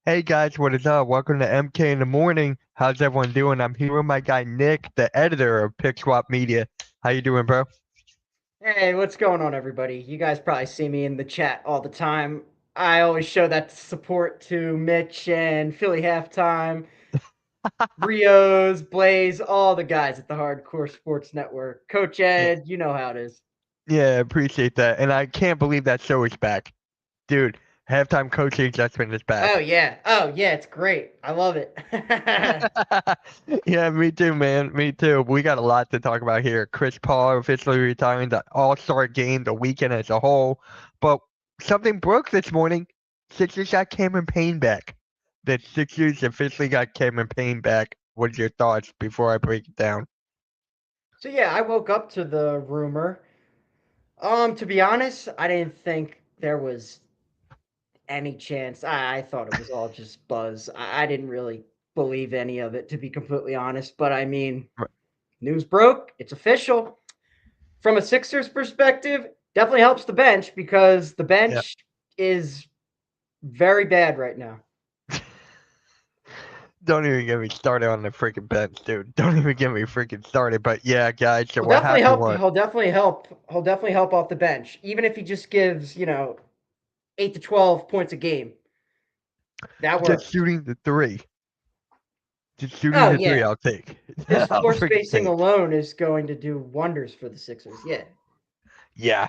Hey guys, what is up? Welcome to MK in the morning. How's everyone doing? I'm here with my guy Nick, the editor of Pick Swap Media. How you doing, bro? Hey, what's going on, everybody? You guys probably see me in the chat all the time. I always show that support to Mitch and Philly Halftime, Rios, Blaze, all the guys at the Hardcore Sports Network. Coach Yeah, Ed, you know how it is. yeah, appreciate that. And I can't believe that show is back. Dude, halftime coaching adjustment is Oh back. yeah, it's great. I love it. Yeah, me too, man. Me too. We got a lot to talk about here. Chris Paul officially retiring the All-Star game, the weekend as a whole. But something broke this morning. Sixers got Cameron Payne back. The Sixers officially got Cameron Payne back. What's your thoughts before I break it down? So yeah, I woke up to the rumor. To be honest, I didn't think there was any chance. I thought it was all just buzz. I didn't really believe any of it, to be completely honest. But I mean, news broke. It's official. From a Sixers perspective, definitely helps the bench because the Yeah. bench is very bad right now. Don't even get me started on the freaking bench, dude. Don't even get me freaking started. But yeah, guys, so He'll what definitely happened help. was He'll definitely help off the bench, even if he just gives 8 to 12 points a game. That just works. shooting the three. Just shooting Oh the three, yeah, I'll take. his I'll floor freaking spacing take. alone is going to do wonders for the Sixers. Yeah. Yeah.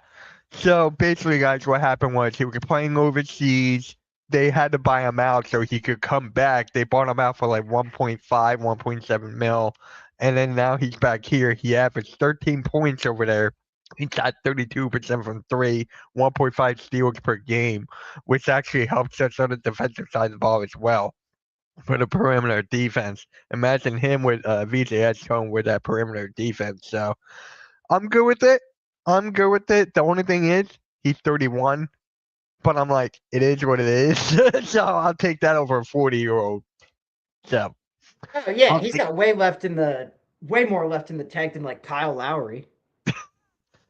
So basically, guys, what happened was he was playing overseas. They had to buy him out so he could come back. They bought him out for like 1.5, 1.7 mil. And then now he's back here. He averaged 13 points over there. He shot 32% from three, 1.5 steals per game, which actually helps us on the defensive side of the ball as well for the perimeter defense. Imagine him with VJ Edgecombe with that perimeter defense. So I'm good with it. I'm good with it. The only thing is he's 31, but I'm like, it is what it is. So I'll take that over a 40-year-old. So Oh yeah, I'll he's take, got way more left in the tank than like Kyle Lowry.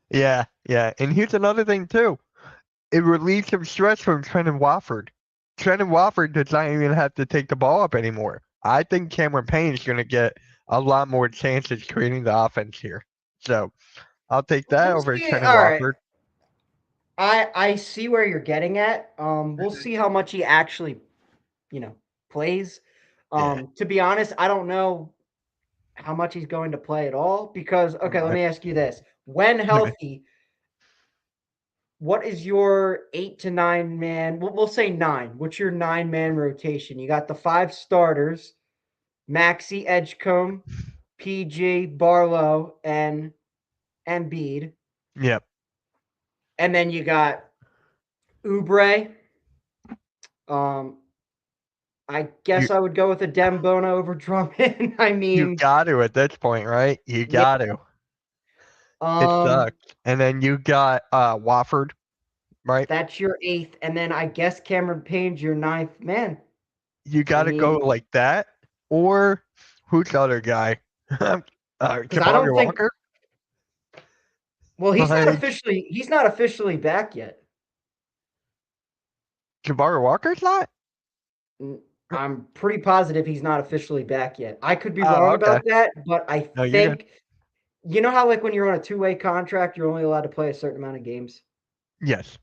yeah, yeah. And here's another thing too. It relieves some stress from Trendon Watford. Trendon Watford does not even have to take the ball up anymore. I think Cameron Payne is going to get a lot more chances creating the offense here. So I'll take that We'll over see. Trendon All right. Watford. I see where you're getting at. We'll see how much he actually, you know, plays. Yeah. To be honest, I don't know how much he's going to play at all because okay, let Right. me ask you this. When Okay. healthy, what is your 8 to 9 man? We'll say nine. What's your 9 man rotation? You got the five starters: Maxi, Edgecombe, PG, Barlow, and Embiid, Yep. and then you got Oubre. Um, I You guess I would go with a Dembona over Drummond. I you mean, got to at this point, right? You yeah. got to. It Um, sucks. And then you got Wofford, right? that's your eighth, and then I guess Cameron Payne's your ninth man. You I got to go mean, like that, or who's the other guy? because I don't Jabari think. Walker. Well, Like he's not officially back yet. Jabari Walker's not. I'm pretty positive he's not officially back yet. I could be Oh, wrong okay. about that, but I No, you're good. think you know how like when you're on a two-way contract, you're only allowed to play a certain amount of games. Yes.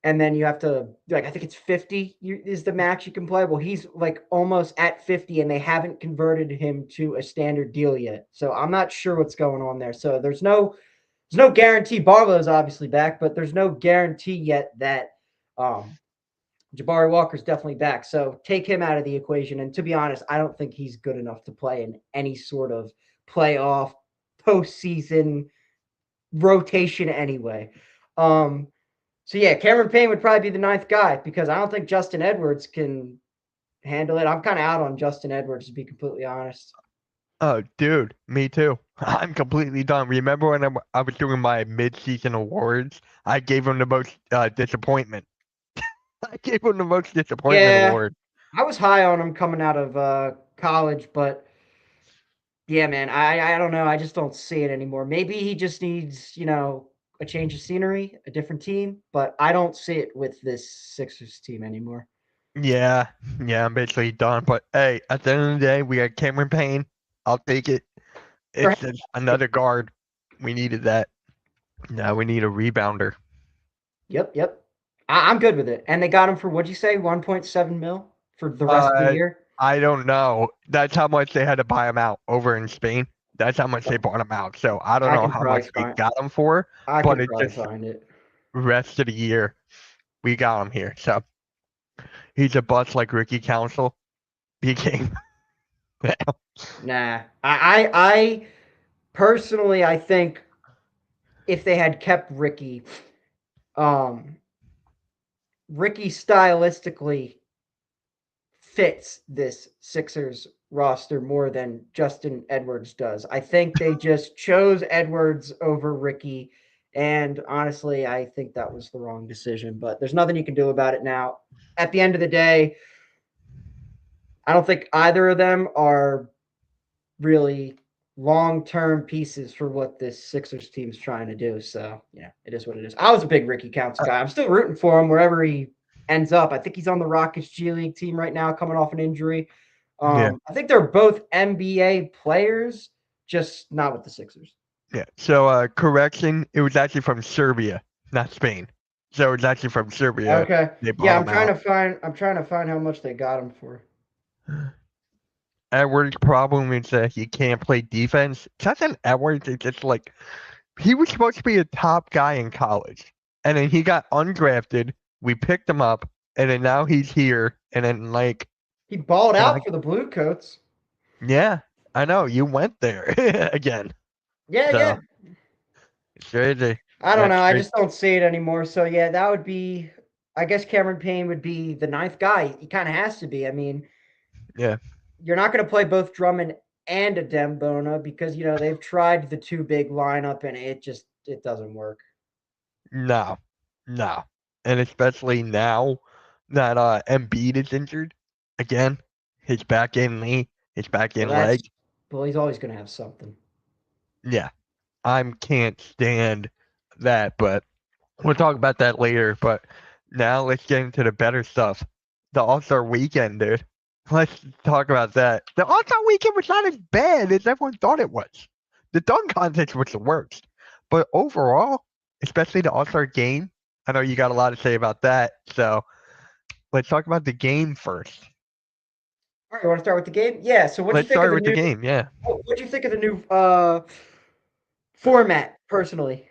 And then you have to like I think it's 50 is the max you can play. Well, he's like almost at 50 and they haven't converted him to a standard deal yet. So I'm not sure what's going on there. So there's no guarantee Barlow's obviously back, but there's no guarantee yet that um Jabari Walker's definitely back. So take him out of the equation. And to be honest, I don't think he's good enough to play in any sort of playoff postseason rotation anyway. Um, so yeah, Cameron Payne would probably be the ninth guy because I don't think Justin Edwards can handle it. I'm kind of out on Justin Edwards to be completely honest. Oh, dude, me too. I'm completely done. Remember when I was doing my mid-season awards? I gave him the most disappointment. I gave him the most disappointment Yeah, award. I was high on him coming out of college, but yeah, man, I don't know. I just don't see it anymore. Maybe he just needs a change of scenery, a different team, but I don't see it with this Sixers team anymore. Yeah, yeah, I'm basically done. But hey, at the end of the day, we got Cameron Payne. I'll take it. For It's just another guard. We needed that. Now we need a rebounder. Yep, yep. I'm good with it. And they got him for what'd you say, 1.7 mil for the rest of the Uh, year? I don't know. That's how much they had to buy him out over in Spain. That's how much they bought him out. So I don't I know can how probably much we find. got him for, I but can it's probably just find it. rest of the year we got him here. So he's a bust like Ricky Council became. Nah, I personally, I think if they had kept Ricky, um, Ricky stylistically fits this Sixers roster more than Justin Edwards does. I think they just chose Edwards over Ricky. And honestly, I think that was the wrong decision, but there's nothing you can do about it now. At the end of the day, I don't think either of them are really long-term pieces for what this Sixers team's trying to do. So, yeah, it is what it is. I was a big Ricky Counts guy. I'm still rooting for him wherever he ends up. I think he's on the Rockets G League team right now, coming off an injury. Yeah, I think they're both NBA players, just not with the Sixers. yeah. So correction, it was actually from Serbia, not Spain. So it's actually from Serbia. Okay. They Yeah, bought him out. I'm trying to find how much they got him for. Edwards' problem is that he can't play defense. Justin Edwards is just like he was supposed to be a top guy in college, and then he got undrafted. We picked him up, and then now he's here, and then like, He balled and out like, for the Blue Coats. yeah, I know you went there again, Yeah, so yeah. it's crazy. I don't That's know. I crazy. just don't see it anymore. So yeah, that would be. I guess Cameron Payne would be the ninth guy. He kind of has to be. I mean, Yeah, you're not going to play both Drummond and a Dembona because they've tried the two big lineup and it doesn't work. no, no, and especially now that Embiid is injured again, his back end knee, his back Well, end leg. he's always going to have something. Yeah, I can't stand that, but we'll talk about that later. But now let's get into the better stuff. The All Star Weekend, dude. Let's talk about that. The All Star Weekend was not as bad as everyone thought it was. The dunk contest was the worst, but overall, especially the All Star game, I know you got a lot to say about that. So let's talk about the game first. All right, you want to start with the game? Yeah. So, what do you Let's think of start the with the new? game. Yeah. What do you think of the new format? Personally,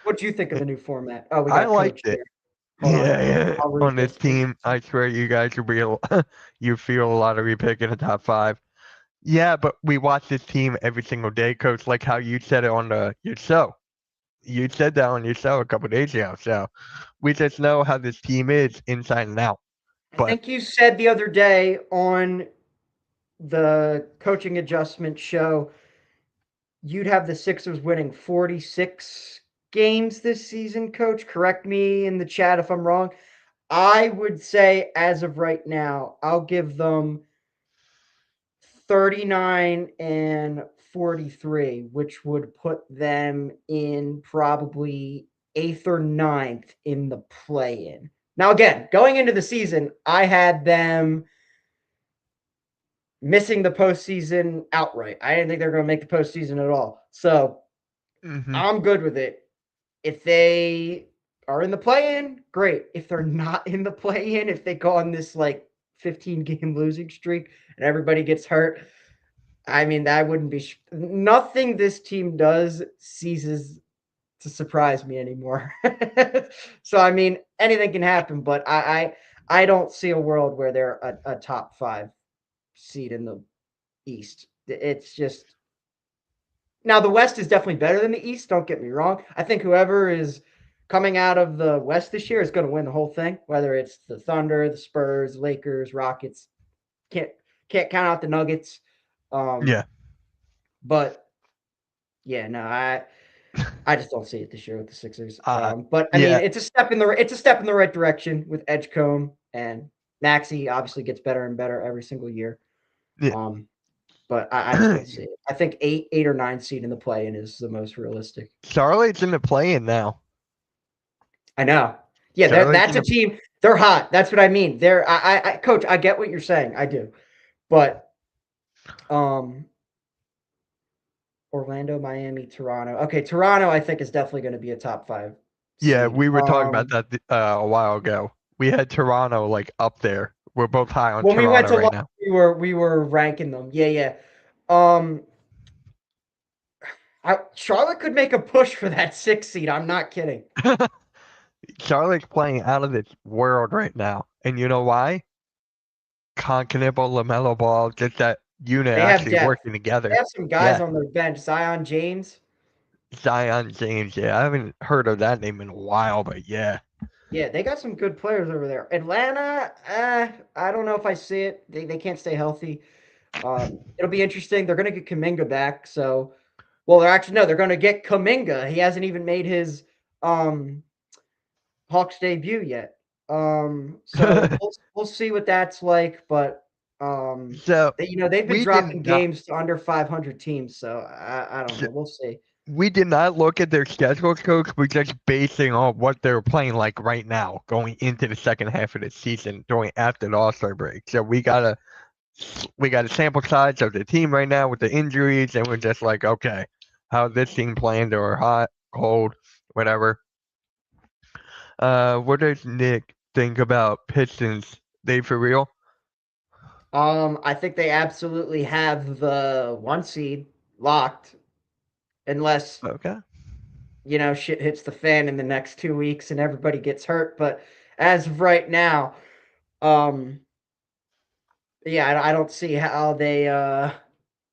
what do you think of the new format? Oh, we I got Coach liked it. here. Hold on, Yeah, yeah. I'll read On this this. team, I swear you guys will be you feel a lot of repick in the top five. Yeah, but we watch this team every single day, Coach. Like how you said it on your show. You said that on your show a couple days ago. So we just know how this team is inside and out. I But think you said the other day on the coaching adjustment show you'd have the Sixers winning 46 games this season, coach. Correct me in the chat if I'm wrong. I would say, as of right now, I'll give them 39 and 43, which would put them in probably eighth or ninth in the play in. Now, again, going into the season, I had them missing the postseason outright. I didn't think they were going to make the postseason at all. So hmm I'm good with it. If they are in the play in, great. If they're not in the play in, if they go on this like 15 game losing streak and everybody gets hurt, I mean, that wouldn't be nothing this team does ceases to surprise me anymore. So, I mean, anything can happen, but I don't see a world where they're a top five seed in the East. It's just now the West is definitely better than the East. Don't get me wrong. I think whoever is coming out of the West this year is going to win the whole thing. Whether it's the Thunder, the Spurs, Lakers, Rockets, can't can't count out the Nuggets. Um, yeah, but yeah, no, I just don't see it this year with the Sixers. uh, But I mean, yeah, it's a step in the right direction with Edgecombe and Maxi. Obviously, gets better and better every single year. yeah. Um, but I just don't see it. I think eight or nine seed in the play-in is the most realistic. Charlotte's in the play-in now. I know. Yeah, Charlotte's that's in a the team. They're hot. That's what I mean. Coach, I get what you're saying. I do. But um Orlando, Miami, Toronto. Okay, Toronto I think is definitely going to be a top 5 Yeah, seed. we were talking about that a while ago. We had Toronto like up there. We're both high on When we went Toronto to right lunch, now. we were ranking them. Yeah, yeah. Um Charlotte could make a push for that 6 seed. I'm not kidding. Charlotte's playing out of this world right now. And you know why? Conconnable, LaMelo Ball, just that unit They have actually depth. working They together. have some guys Yeah, on their bench. Zion James. Zion James. Yeah, I haven't heard of that name in a while, but yeah. Yeah, they got some good players over there. Atlanta, I don't know if I see it. They can't stay healthy. It'll be interesting. They're going to get Kaminga back. So, well, they're actually no, they're going to get Kaminga. He hasn't even made his um Hawks debut yet. So we'll see what that's like. But So they've been we did dropping not. games to under 500 teams. So I don't know. We'll see. We did not look at their schedules, coach. We're just basing on what they're playing like right now, going into the second half of the season, going after the All-Star break. So we got a sample size of the team right now with the injuries, and we're just like, okay, how's this team playing? They're hot, cold, whatever. What does Nick think about Pistons? They for real? I think they absolutely have the 1 seed locked, unless Okay. shit hits the fan in the next 2 weeks and everybody gets hurt. But as of right now, um, yeah, I don't see how they I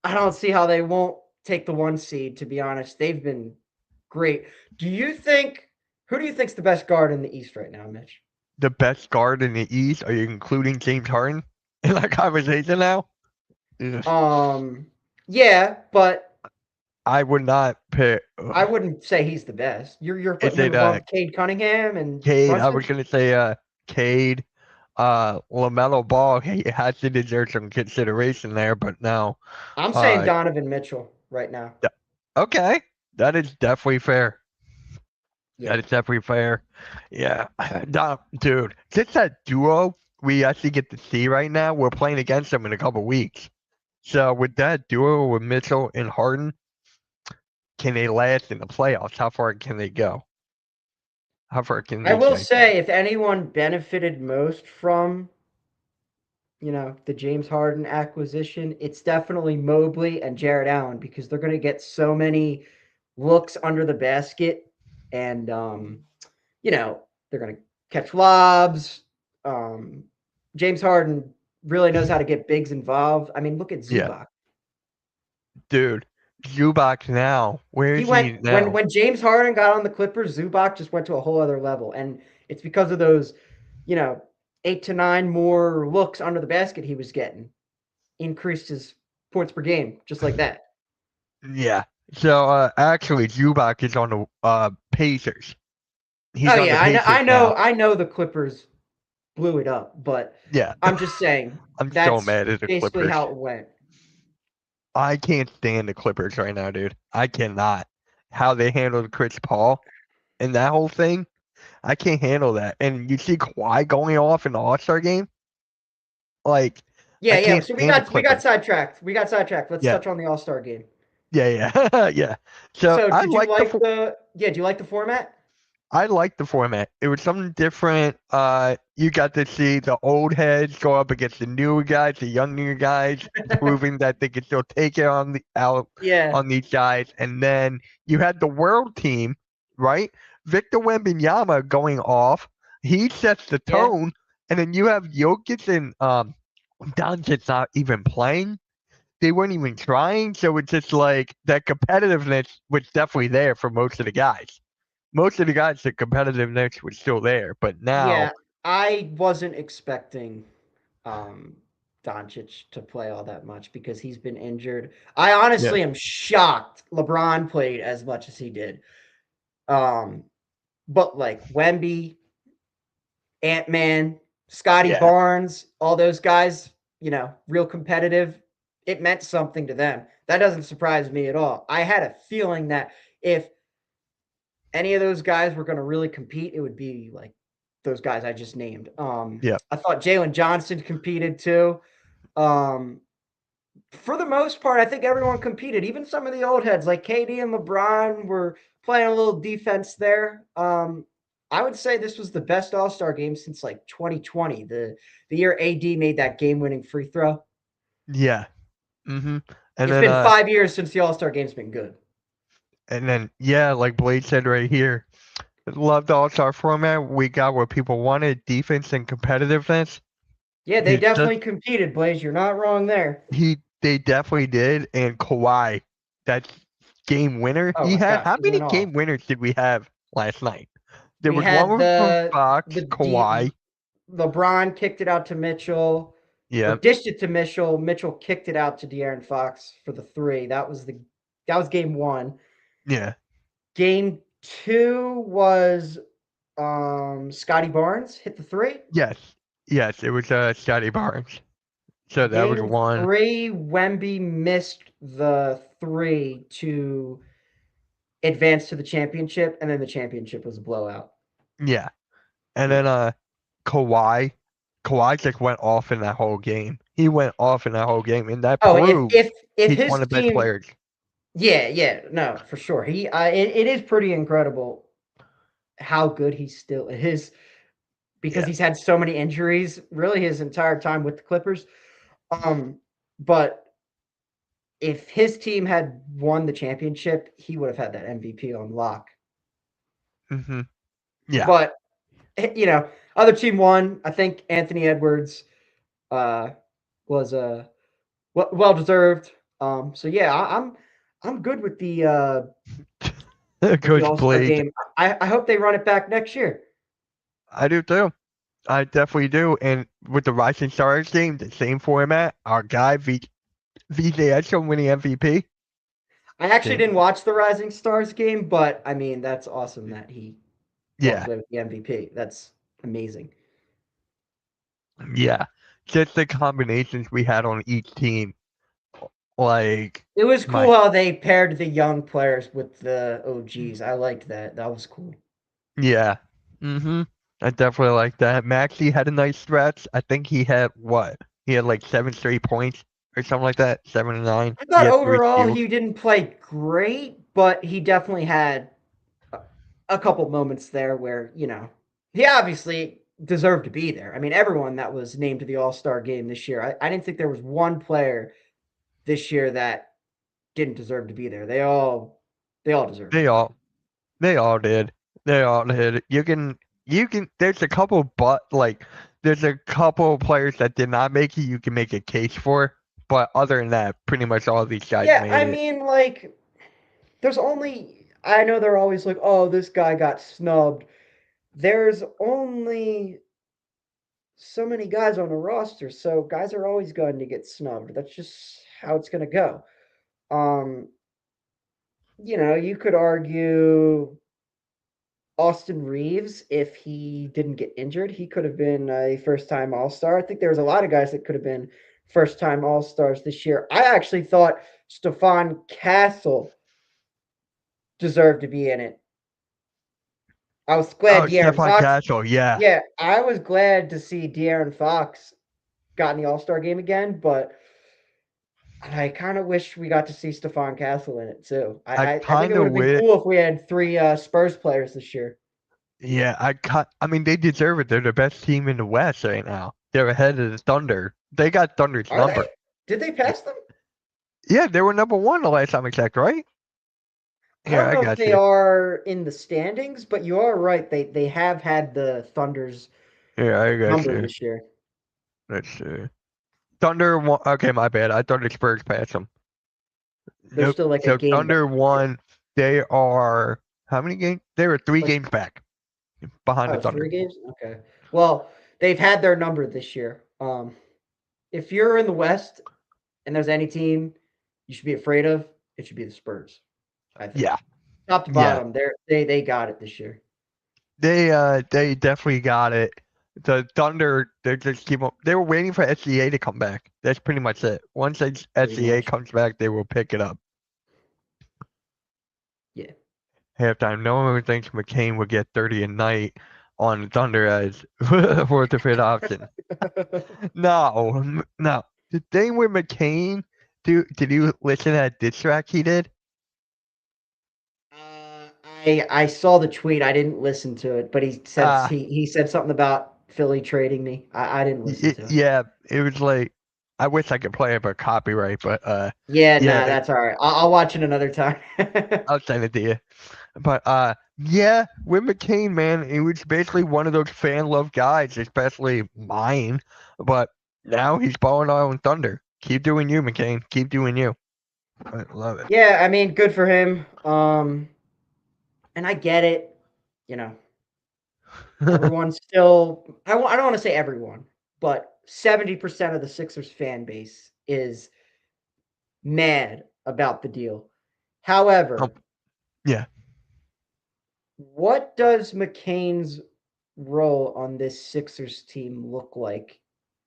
don't see how they won't take the 1 seed. To be honest, they've been great. Do you think who do you think's the best guard in the East right now, Mitch? The best guard in the East? Are you including James Harden in that conversation now? Ugh. Um, yeah, but I would not pick. I wouldn't say he's the best. You're Is putting him it above Cade Cunningham and Cade? I Brunson? was gonna say Cade. LaMelo Ball. He has to deserve some consideration there, but no. I'm saying Uh, Donovan Mitchell right now. th- okay, that is definitely fair. Yeah. That is definitely fair. Yeah, dude, just that duo we actually get to see right now. We're playing against them in a couple weeks. So with that duo with Mitchell and Harden, can they last in the playoffs? How far can they go? How far can I these will guys go? say if anyone benefited most from, the James Harden acquisition, it's definitely Mobley and Jared Allen because they're going to get so many looks under the basket and they're going to catch lobs. Um James Harden really knows how to get bigs involved. I mean, look at Yeah, Zubac. dude, Zubac now. Where He is went he when now? when James Harden got on the Clippers, Zubac just went to a whole other level, and it's because of those, you know, 8 to 9 more looks under the basket he was getting, increased his points per game just like that. Yeah. So actually, Zubac is on the Pacers. Oh He's on the yeah, I know, Pacers I know, now. I know the Clippers blew it up, but Yeah. I'm just saying I'm so that's mad at the basically Clippers. how it went. I can't stand the Clippers right now, dude. I cannot. How they handled Chris Paul and that whole thing, I can't handle that. And you see Kawhi going off in the All-Star game? Like, I Yeah, yeah. can't So we stand the got we got Clippers. sidetracked. We got sidetracked. Let's Yeah. touch on the All Star game. Yeah, yeah. Yeah. So So I did you like the like the? Yeah, do you like the format? I like the format. It was something different. You got to see the old heads go up against the newer guys, the younger guys, proving that they can still take it on the out Yeah, on these guys. And then you had the world team, right? Victor Wembanyama going off. He sets the yeah. tone, and then you have Jokic and Doncic not even playing. They weren't even trying, so it's just like that competitiveness was definitely there for most of the guys. Most of the guys, the competitiveness was still there, but now, Yeah, I wasn't expecting um Doncic to play all that much because he's been injured. I yeah, honestly am shocked LeBron played as much as he did. Um, but like Wemby, Ant-Man, Scotty yeah, Barnes, all those guys, real competitive. It meant something to them. That doesn't surprise me at all. I had a feeling that if any of those guys were going to really compete, it would be like those guys I just named. Yeah. I thought Jalen Johnson competed too. For the most part, I think everyone competed. Even some of the old heads like KD and LeBron were playing a little defense there. I would say this was the best All Star game since like 2020, the year AD made that game winning free throw. Yeah. Mm-hmm. And It's then been 5 years since the All Star game's been good. yeah, like Blade said right here, love the All-Star format. We got what people wanted, defense and competitiveness. Yeah, they He just definitely competed, Blaze. You're not wrong there. they definitely did. And Kawhi, that game winner Oh he my had. gosh, How he many went off. game winners did we have last night? There We was one had from the Fox, the Kawhi. LeBron kicked it out to Mitchell, or Yeah, dished it to Mitchell. Mitchell kicked it out to De'Aaron Fox for the three. That was game one. yeah, Game two was Scotty Barnes hit the three. yes. It was Scotty Barnes. So that was Game one. three, Wemby missed the three to advance to the championship, and then the championship was a blowout. Yeah, and Yeah. then Kawhi just went off in that whole game. He went off in that whole game, and that Oh, proves if he's his one of the best team, players. yeah, no, for sure. It is pretty incredible how good he still is because Yeah. he's had so many injuries really his entire time with the Clippers. But if his team had won the championship, he would have had that MVP on lock. Mm-hmm. Yeah. But other team won. I think Anthony Edwards was well deserved. So yeah, I'm good with the Coach All Star Blade. game. I hope they run it back next year. I do too. I definitely do. And with the Rising Stars game, the same format, our guy VJ Edgecombe winning MVP. I actually Yeah. didn't watch the Rising Stars game, but I mean that's awesome that he walked Yeah. away with the MVP. That's amazing. Yeah. Just the combinations we had on each team. Like It was my cool how they paired the young players with the OGs. I liked that. That was cool. yeah. Mm-hmm. I definitely like that. Maxey had a nice stretch. I think he had what? He had like 7 straight points or something like that. 7 and 9. I He thought had 3 overall steals. he didn't play great, but he definitely had a couple moments there where, he obviously deserved to be there. I mean, everyone that was named to the All Star game this year, I didn't think there was one player this year that didn't deserve to be there. They all deserved to They be there. all They all did. They all did. You can there's a couple there's a couple players that did not make it you can make a case for, but other than that, pretty much all these guys Yeah, made I it. mean, like, I know they're always like, oh, this guy got snubbed. There's only so many guys on the roster, so guys are always going to get snubbed. That's just how it's going to go. Um, you could argue Austin Reeves, if he didn't get injured, he could have been a first time All Star. I think there was a lot of guys that could have been first time All Stars this year. I actually thought Stephon Castle deserved to be in it. I was glad Oh, De'Aaron Stephon Fox. Castle, yeah. Yeah, I was glad to see De'Aaron Fox got in the All Star game again, but I kind of wish we got to see Stephon Castle in it too. I I think kind it would of have been wish. cool if we had three Spurs players this year. Yeah, I mean, they deserve it. They're the best team in the West right now. They're ahead of the Thunder. They got Thunder's Are number. they? Did they pass them? Yeah, they were number 1 the last time I checked, right? I Here, don't I know if got they you. are in the standings, but you are right. They have had the Thunder's Here, I got number you. this year. Let's see. Thunder won. Okay, my bad. I thought the Spurs passed them. They're Nope. still like a So game Thunder back. won. They are how many games? They were 3 Like, games back behind the oh, Thunder. 3 games? Okay. Well, they've had their number this year. If you're in the West and there's any team you should be afraid of, it should be the Spurs. I think. Yeah, Top to yeah. bottom, they got it this year. They definitely got it. The Thunder, they just keep up. They were waiting for SGA to come back. That's pretty much it. Once SGA much. comes back, they will pick it up. Yeah. Halftime. No one thinks McCain would get 30 a night. on Thunder as fourth or fifth option. No. The thing with McCain, did you listen to that diss track he did? Uh, I saw the tweet. I didn't listen to it, but Uh, he said something about Philly trading me. I didn't listen to it. yeah, it was like, I wish I could play it, but copyright, but Yeah, yeah, nah, that's all right. I'll watch it another time. I'll send it to you. But yeah, with McCain, man, he was basically one of those fan loved guys, especially mine. But now he's balling out on Thunder. Keep doing you, McCain. Keep doing you. I love it. Yeah, I mean, good for him. And I get it. You know, everyone's still. I don't want to say everyone, but 70% of the Sixers fan base is mad about the deal. Oh, However, yeah. what does McCain's role on this Sixers team look like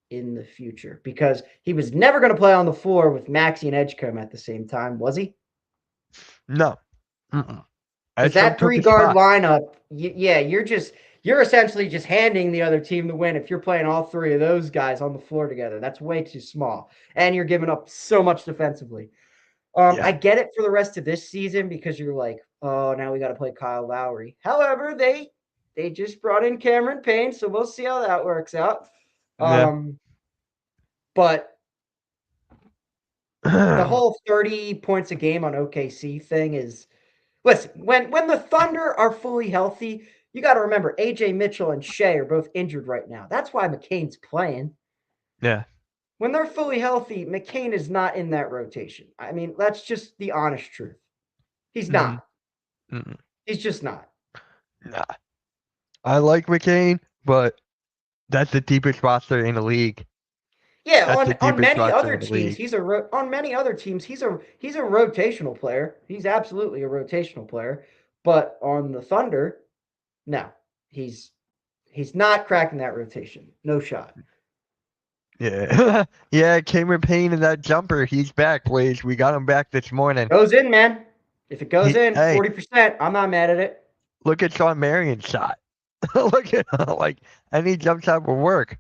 in the future? Because he was never going to play on the floor with Maxey and Edgecombe at the same time, was he? No. Mm-mm. Because Edgecombe that took three his guard spot. lineup, yeah, you're essentially just handing the other team the win if you're playing all three of those guys on the floor together. That's way too small, and you're giving up so much defensively. I Yeah. get it for the rest of this season because you're like, oh, now we got to play Kyle Lowry. However, they just brought in Cameron Payne, so we'll see how that works out. Yeah. But the whole 30 points a game on OKC thing is listen, when the Thunder are fully healthy, you got to remember AJ Mitchell and Shea are both injured right now. That's why McCain's playing. yeah. When they're fully healthy, McCain is not in that rotation. I mean, that's just the honest truth. He's Mm-mm. not. Mm-mm. He's just not. Nah. I like McCain, but that's the deepest roster in the league. Yeah, That's the on deepest many roster other in the teams, league. on many other teams, he's a rotational player. He's absolutely a rotational player. But on the Thunder, no, he's he's not cracking that rotation. No shot. Yeah. Yeah, Cameron Payne in that jumper. He's back, please. We got him back this morning. Goes in, man. If it goes in Hey, 40%, I'm not mad at it. look at Sean Marion's shot. Look at like any jump shot will work.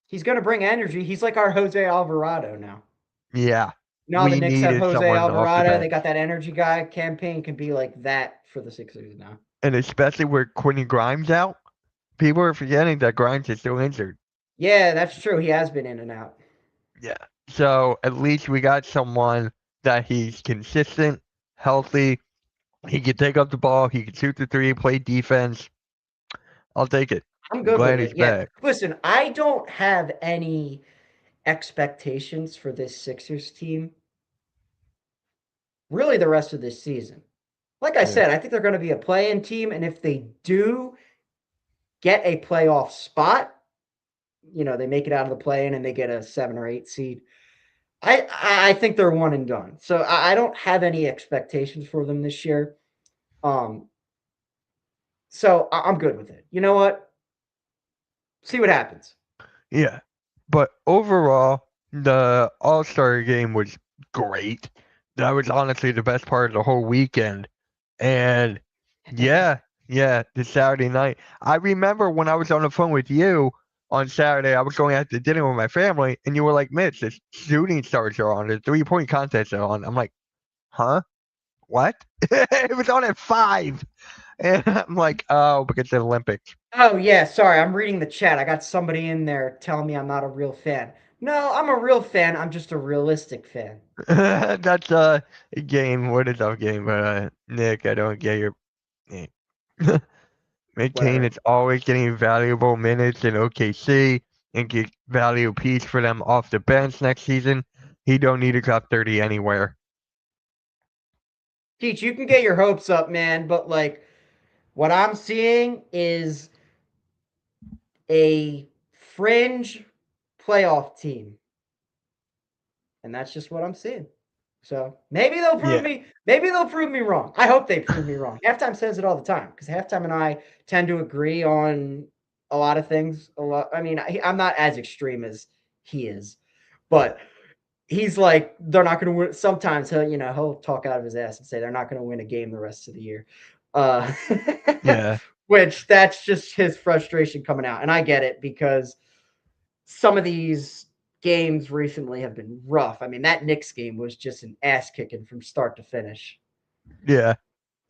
He's going to bring energy. He's like our Jose Alvarado now. Yeah. Now the We Knicks have needed Jose someone off the Alvarado. They bench. got that energy guy. Campaign can be like that for the Sixers now. And especially with Quentin Grimes out, people are forgetting that Grimes is still injured. Yeah, that's true. He has been in and out. Yeah. So at least we got someone that he's consistent, healthy. He can take up the ball. He can shoot the three, play defense. I'll take it. I'm I'm good with glad it. he's Yeah. back. Listen, I don't have any expectations for this Sixers team really the rest of this season. Like I Yeah. said, I think they're going to be a play-in team, and if they do get a playoff spot, they make it out of the play-in and they get a 7 or 8 seed. I think they're one and done. So I don't have any expectations for them this year. Um, so I'm good with it. You know what? See what happens. Yeah. But overall, the All Star game was great. That was honestly the best part of the whole weekend. And yeah, the Saturday night. I remember when I was on the phone with you on Saturday, I was going out to dinner with my family, and you were like, Mitch, the shooting stars are on, the 3-point contests are on. I'm like, huh? What? It was on at 5. And I'm like, oh, because of the Olympics. Oh yeah, sorry, I'm reading the chat. I got somebody in there telling me I'm not a real fan. No, I'm a real fan. I'm just a realistic fan. That's a game. What is that game? Nick, I don't get your name. McCain Whatever. is always getting valuable minutes in OKC and get value piece for them off the bench next season. He don't need to drop 30 anywhere. Teach, you can get your hopes up, man, but like what I'm seeing is a fringe playoff team. And that's just what I'm seeing. So Yeah. maybe they'll prove me wrong. I hope they prove me wrong. Halftime says it all the time because Halftime and I tend to agree on a lot of things. A lot. I mean, I'm not as extreme as he is, but he's like they're not going to win. Sometimes he'll talk out of his ass and say they're not going to win a game the rest of the year. Uh, Yeah. which that's just his frustration coming out, and I get it because some of these games recently have been rough. I mean, that Knicks game was just an ass kicking from start to finish, Yeah.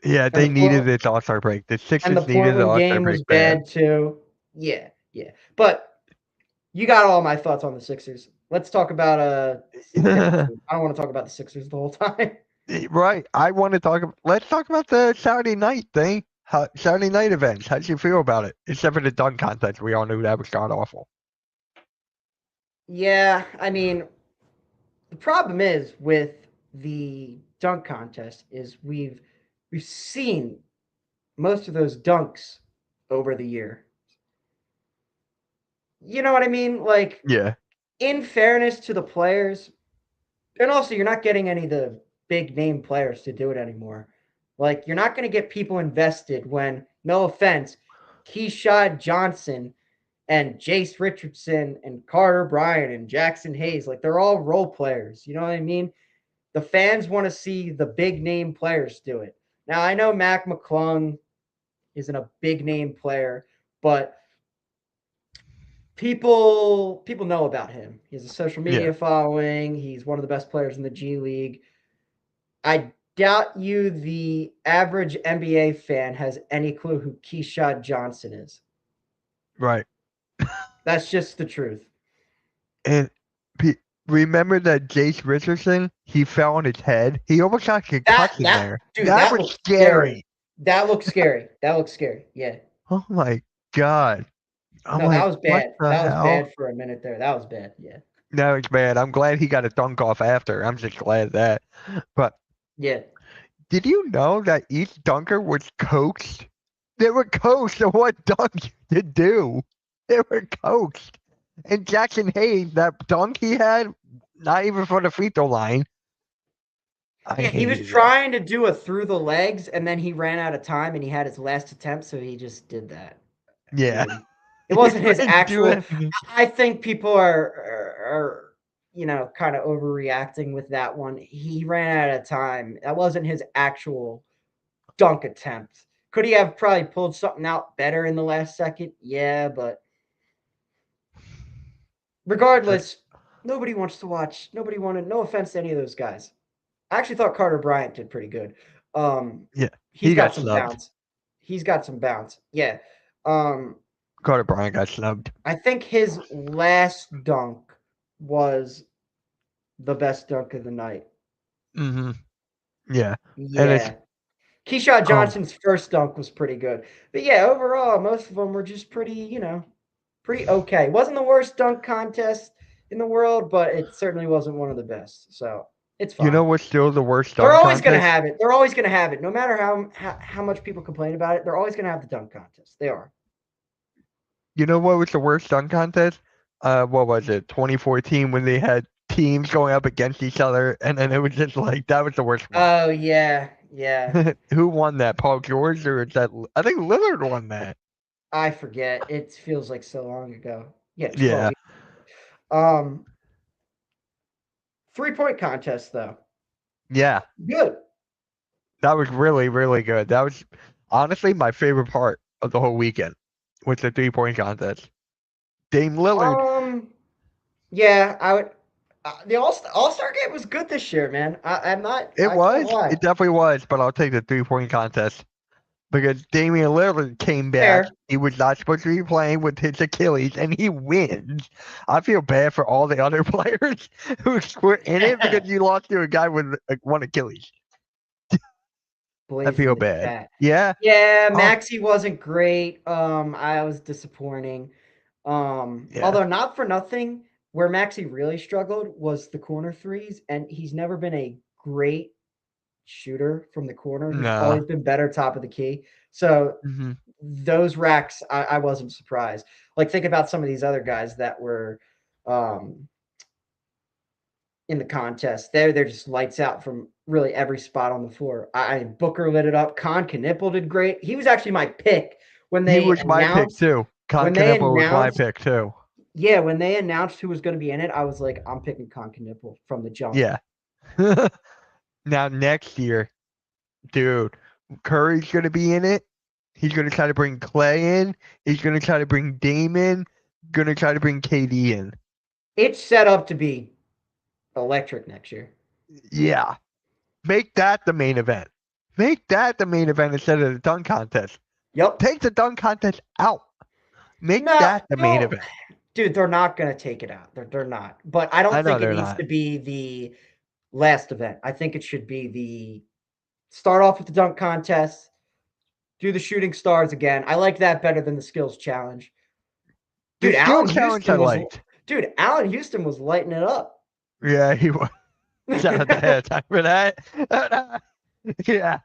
Yeah. and They needed this All-Star break. The the Sixers needed the Portland All-Star game break was bad. bad too. Yeah, yeah, but you got all my thoughts on the Sixers. Let's talk about some different teams. I don't want to talk about the Sixers the whole time. Right. I want to talk. Let's talk about the Saturday night thing. Saturday night events. How'd you feel about it? Except for the dunk contest, we all knew that was god awful. Yeah, I mean, the problem is with the dunk contest is we've seen most of those dunks over the year. You know what I mean? Like, Yeah. in fairness to the players, and also you're not getting any of the big name players to do it anymore. Like, you're not going to get people invested when, no offense, Keyshawn Johnson and Jace Richardson and Carter Bryant and Jackson Hayes, like, they're all role players. You know what I mean? The fans want to see the big name players do it. Now, I know Mac McClung isn't a big name player, but people know about him. He has a social Yeah. media following. He's one of the best players in the G League. I doubt you, the average NBA fan, has any clue who Keyshawn Johnson is. Right. That's just the truth. And pe- remember that Jace Richardson? He fell on his head. He almost got a concussion That there. dude, That that was looks scary. scary. That looks scary. That looks scary. Yeah. Oh my god. I'm No, that like, was what bad. the That was hell? bad for a minute there. That was bad. Yeah. No, it's bad. I'm glad he got a dunk off after. I'm just glad of that. But Yeah. did you know that each dunker was coached? They were coached on what dunk to do. They were coached. And Jackson Hayes, that dunk he had, not even for the free throw line. I Yeah, he was hated it. trying to do a through the legs and then he ran out of time and he had his last attempt, so he just did that. I Yeah. mean, it He wasn't his couldn't do actual. it. I think people are kind of overreacting with that one. He ran out of time. That wasn't his actual dunk attempt. Could he have probably pulled something out better in the last second? Yeah, but regardless, nobody wants to watch. Nobody wanted. No offense to any of those guys. I actually thought Carter Bryant did pretty good. Yeah. He's He got got some snubbed. bounce. He's got some bounce. Yeah. Um, Carter Bryant got snubbed. I think his last dunk was the best dunk of the night. Hmm. Yeah. And it's Yeah. Keyshawn um Johnson's first dunk was pretty good. But yeah, overall, most of them were just pretty, pretty okay. Wasn't the worst dunk contest in the world, but it certainly wasn't one of the best. So it's you fine. know what's still the worst They're dunk always gonna contest? have it. They're always gonna have it. No matter how much people complain about it, they're always gonna have the dunk contest. They are. You know what was the worst dunk contest? What was it? 2014 when they had teams going up against each other, and then it was just like that was the worst one. Oh yeah, yeah. Who won that? Paul George or is that? I think Lillard won that. I forget. It feels like so long ago. Yeah, 12 Yeah, years. Um 3-point contest though. yeah, Good. that was really really good. That was honestly my favorite part of the whole weekend was the 3-point contest. Dame Lillard. Um yeah, I would the All-Star game was good this year, man. It I can't was. lie. It definitely was. But I'll take the 3-point contest. Because Damian Lillard came back. Fair. He was not supposed to be playing with his Achilles, and he wins. I feel bad for all the other players who were in it because you lost to a guy with one Achilles. I Blaze in feel the bad. chat. Yeah. Yeah, Oh, Maxi wasn't great. I was disappointing. yeah. Although not for nothing, where Maxi really struggled was the corner threes, and he's never been a great shooter from the corner. He's No. always been better top of the key. So Hmm. those racks, I wasn't surprised. Like think about some of these other guys that were um, in the contest. They're just lights out from really every spot on the floor. Booker lit it up. Con Knipple did great. He was actually my pick when He they was my pick announced too. Con when they Knipple was my announced pick too. yeah, when they announced who was going to be in it, I was like, I'm picking Con Knipple from the jump. Yeah. Now next year, dude, Curry's going to be in it. He's going to try to bring Clay in. He's going to try to bring Dame in. Going to try to bring KD in. It's set up to be electric next year. Yeah. Make that the main event. Make that the main event instead of the dunk contest. Yep. Take the dunk contest out. Make No, that the main don't. event. Dude, they're not going to take it out. They're not. But I I don't know think it they're needs not. to be the last event. I think it should be the start off with the dunk contest, do the shooting stars again. I like that better than the skills challenge. The Dude, skill challenge I liked. Allen Houston was lighting it up. Yeah, he was. Shout out to halftime for that. Yeah.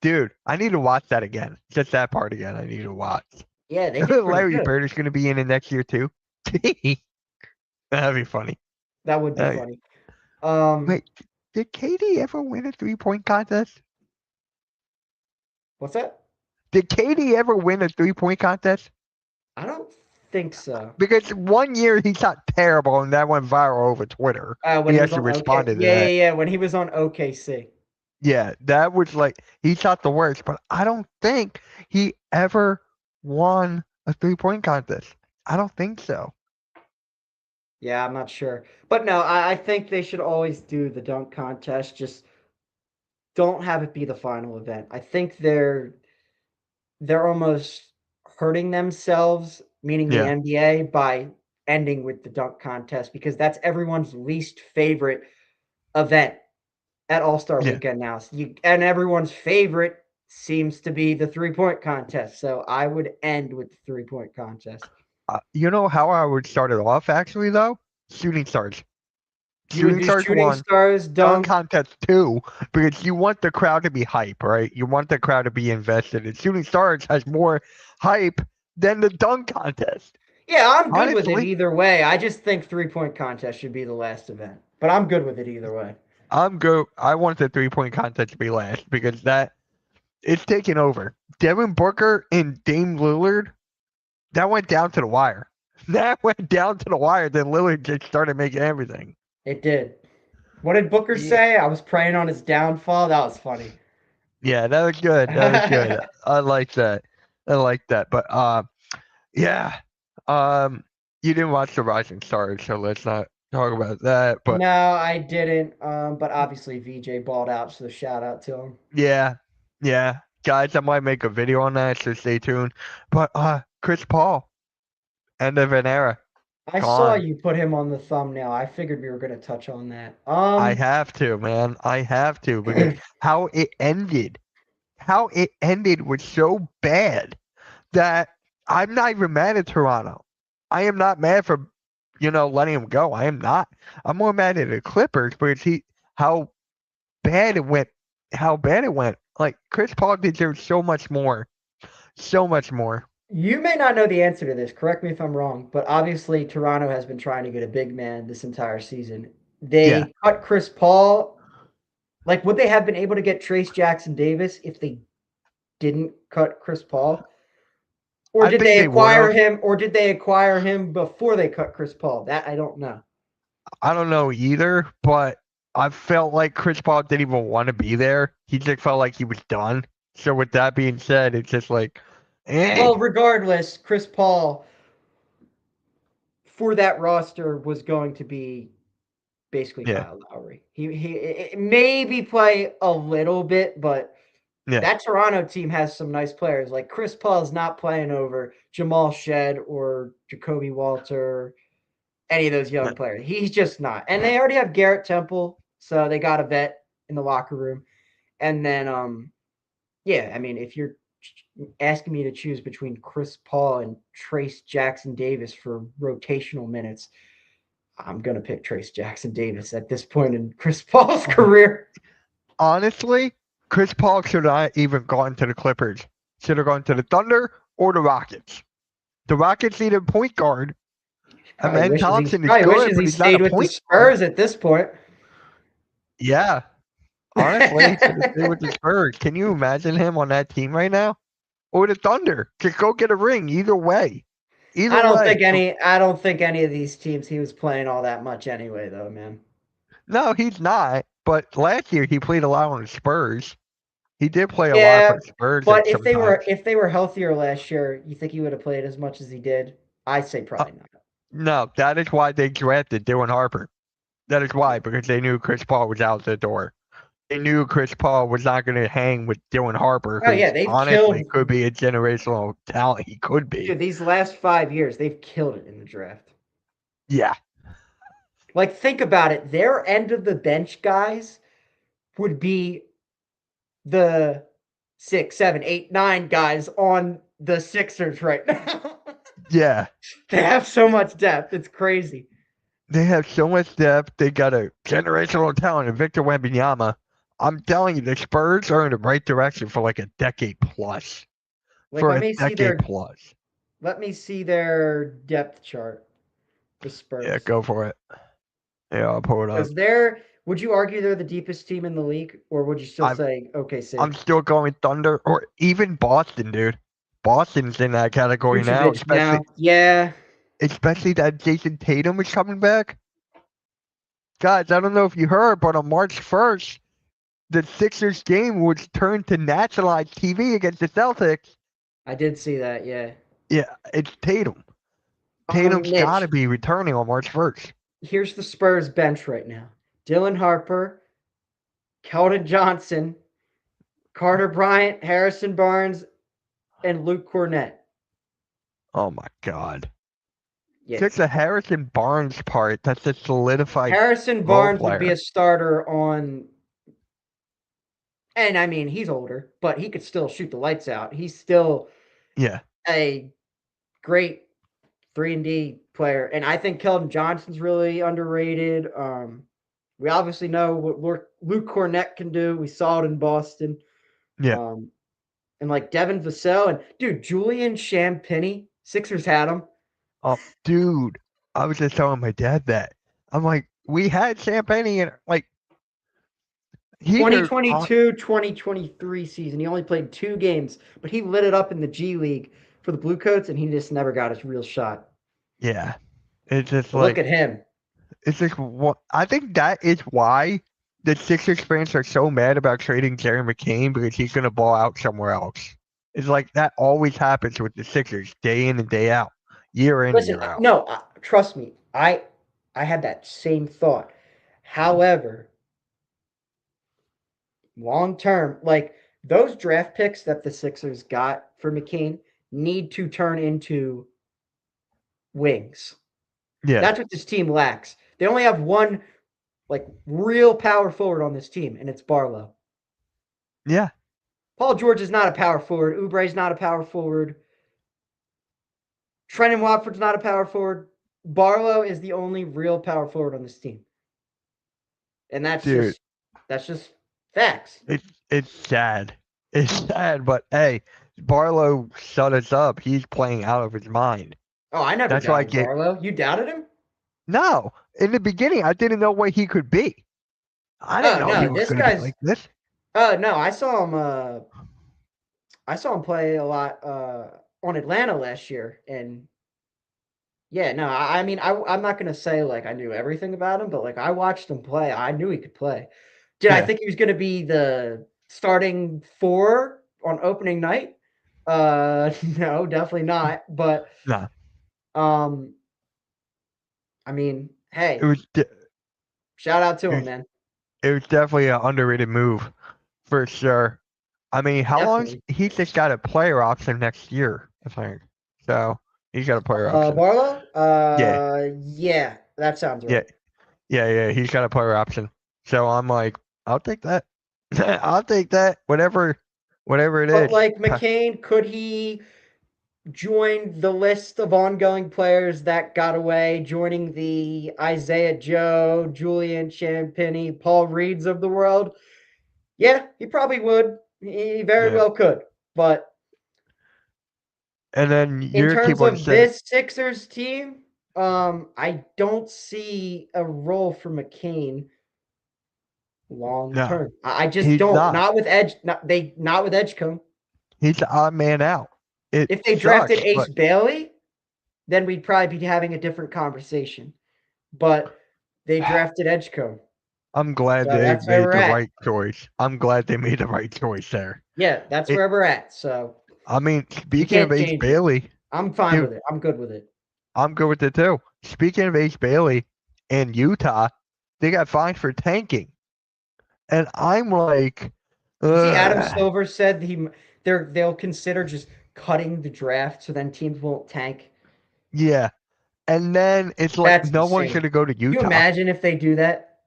Dude, I need to watch that again. Just that part again. I need to watch. Yeah, they did pretty Larry good. Bird is going to be in it next year too. That'd be funny. That would be funny. Wait, did KD ever win a 3-point contest? What's that? Did KD ever win a 3-point contest? I don't think so. Because one year he shot terrible and that went viral over Twitter. When he was actually on responded to yeah, that. yeah, when he was on OKC. Yeah, that was like he shot the worst, but I don't think he ever won a 3-point contest. I don't think so. Yeah, I'm not sure. But no, I think they should always do the dunk contest. Just don't have it be the final event. I think they're almost hurting themselves, meaning the Yeah. NBA, by ending with the dunk contest because that's everyone's least favorite event at All-Star Yeah. Weekend now. And everyone's favorite seems to be the 3-point contest. So I would end with the 3-point contest. You know how I would start it off actually though? Shooting stars. You would do shooting stars, dunk contest 2, because you want the crowd to be hype, right? You want the crowd to be invested. And shooting stars has more hype than the dunk contest. Yeah, I'm good with it either way. I just think 3-point contest should be the last event. But I'm good with it either way. I'm good. I want the 3-point contest to be last because it's taking over. Devin Booker and Dame Lillard, that went down to the wire. That went down to the wire. Then Lillard just started making everything. It did. What did Booker say? I was praying on his downfall. That was funny. Yeah, that was good. That was good. I like that. I like that. But yeah. You didn't watch the Rising Stars, so let's not talk about that. But no, I didn't. But obviously VJ balled out, so shout out to him. Yeah. Guys, I might make a video on that, so stay tuned. But Chris Paul, end of an era. I saw you put him on the thumbnail. I figured we were going to touch on that. I have to, man. I have to because how it ended was so bad that I'm not even mad at Toronto. I am not mad for, letting him go. I am not. I'm more mad at the Clippers because how bad it went. Like Chris Paul deserves so much more. So much more. You may not know the answer to this. Correct me if I'm wrong, but obviously Toronto has been trying to get a big man this entire season. They cut Chris Paul. Like, would they have been able to get Trayce Jackson-Davis if they didn't cut Chris Paul? Or did they acquire him? Or did they acquire him before they cut Chris Paul? That I don't know. I don't know either, but I felt like Chris Paul didn't even want to be there. He just felt like he was done. So with that being said, it's just like, Well, regardless, Chris Paul for that roster was going to be basically Kyle Lowry. He maybe play a little bit, but that Toronto team has some nice players. Like Chris Paul is not playing over Jamal Shed or Jacoby Walter, any of those young players. He's just not. And they already have Garrett Temple, so they got a vet in the locker room. And then, I mean, if you're asking me to choose between Chris Paul and Trayce Jackson-Davis for rotational minutes, I'm going to pick Trayce Jackson-Davis at this point in Chris Paul's career. Honestly, Chris Paul should not even gone to the Clippers. Should have gone to the Thunder or the Rockets. The Rockets need a point guard. Amen Thompson is good, but he's not a point Spurs at this point. Yeah. Honestly, he should have stayed with the Spurs. Can you imagine him on that team right now? Or the Thunder? Just go get a ring. Either way. I don't think any of these teams he was playing all that much anyway, though, man. No, he's not. But last year he played a lot on the Spurs. He did play a lot Yeah, for Spurs but at some times. if they were healthier last year, you think he would have played as much as he did? I say Uh, probably not. no, that is why they drafted Dylan Harper. That is why, because they knew Chris Paul was out the door. They knew Chris Paul was not going to hang with Dylan Harper, Oh yeah, who's they've honestly killed could be a generational talent. He could be. dude, these last 5 years. They've killed it in the draft. Yeah, Like think about it. Their end of the bench guys would be the 6, 7, 8, 9 guys on the Sixers right now. yeah. They have so much depth. It's crazy. They have so much depth. They got a generational talent in Victor Wembanyama. I'm telling you, the Spurs are in the right direction for like a decade plus. Like For a decade plus. let me see their depth chart. The Yeah, Spurs. go for it. Yeah, I'll pull it up. Because they're would you argue they're the deepest team in the league? Or would you still I'm say OKC? I'm still going Thunder or even Boston, dude. Boston's in that category now, Vucevic now. Yeah. especially that Jason Tatum is coming back. Guys, I don't know if you heard, but on March 1st, the Sixers game was turned to nationalized TV against the Celtics. I did see that, yeah. Yeah, it's Tatum. Tatum's got to Mitch, be returning on March 1st. here's the Spurs bench right now. Dylan Harper, Keldon Johnson, Carter Bryant, Harrison Barnes, and Luke Cornett. Oh my God. Yeah. Just the Harrison Barnes part, that's a solidified Harrison role Barnes would be player. a starter on, and I mean, he's older, but he could still shoot the lights out. He's still Yeah. a great 3-and-D player. And I think Keldon Johnson's really underrated. We obviously know what Luke Cornett can do. We saw it in Boston. Yeah. And like Devin Vassell and dude, Julian Champagnie, Sixers had him. Oh, dude, I was just telling my dad that. I'm like, we had Champagne in, like, he could, 2022, 2023 season. He only played 2 games, but he lit it up in the G League for the Blue Coats, and he just never got his real shot. yeah. It's just But look like, at him. it's just what I think that is why the Sixers fans are so mad about trading Jerry McCain because he's going to ball out somewhere else. It's like that always happens with the Sixers day in and day out, year in and Listen, year out. no, trust me. I had that same thought. However, long term, like those draft picks that the Sixers got for McCain need to turn into wings. Yeah. That's what this team lacks. They only have one like real power forward on this team, and it's Barlow. Yeah. Paul George is not a power forward. Oubre's not a power forward. Trenton Watford's not a power forward. Barlow is the only real power forward on this team. And Dude, that's just facts. it's sad. It's sad, but hey, Barlow shut us up. He's playing out of his mind. Oh, I never That's why I doubted get Barlow. You doubted him? no. In the beginning, I didn't know what he could be. I didn't Oh know he no, was this going to be guy's. like this. No, I saw him. I saw him play a lot on Atlanta last year, and yeah, no, I mean, I'm not gonna say like I knew everything about him, but like I watched him play. I knew he could play. Did I Yeah. think he was gonna be the starting 4 on opening night? No, definitely not. But No. um, I mean, It hey, was de- shout out to it him, was, man. it was definitely an underrated move for sure. I mean, how long? Definitely. He's just got a player option next year, I think. So he's got a player option. Barlow. Yeah. Yeah, that sounds Yeah. right. Yeah. He's got a player option. So I'm like, I'll take that. I'll take that. Whatever it But is. like McCain, could he join the list of ongoing players that got away, joining the Isaiah Joe, Julian Champagnie, Paul Reeds of the world? Yeah, he probably would. He very Yeah. well could. But And then in you keep terms on of saying, this Sixers team, I don't see a role for McCain long no, term. I just he's don't. not. Not with Edge. Not with Edgecombe. He's the odd man out. It If they drafted sucks, Ace but Bailey, then we'd probably be having a different conversation. But they drafted Edgecombe. I'm glad So they that's where made we're the at. right choice. I'm glad they made the right choice there. Yeah, that's It, where we're at. So I mean, you speaking of can't Ace change it. Bailey, I'm fine dude, with it. I'm good with it. I'm good with it too. Speaking of Ace Bailey and Utah, they got fined for tanking, and I'm like, You see, Adam Ugh. Silver said they'll consider just cutting the draft so then teams won't tank. Yeah. And then it's like That's no one's insane. gonna go to Can you Utah. imagine if they do that?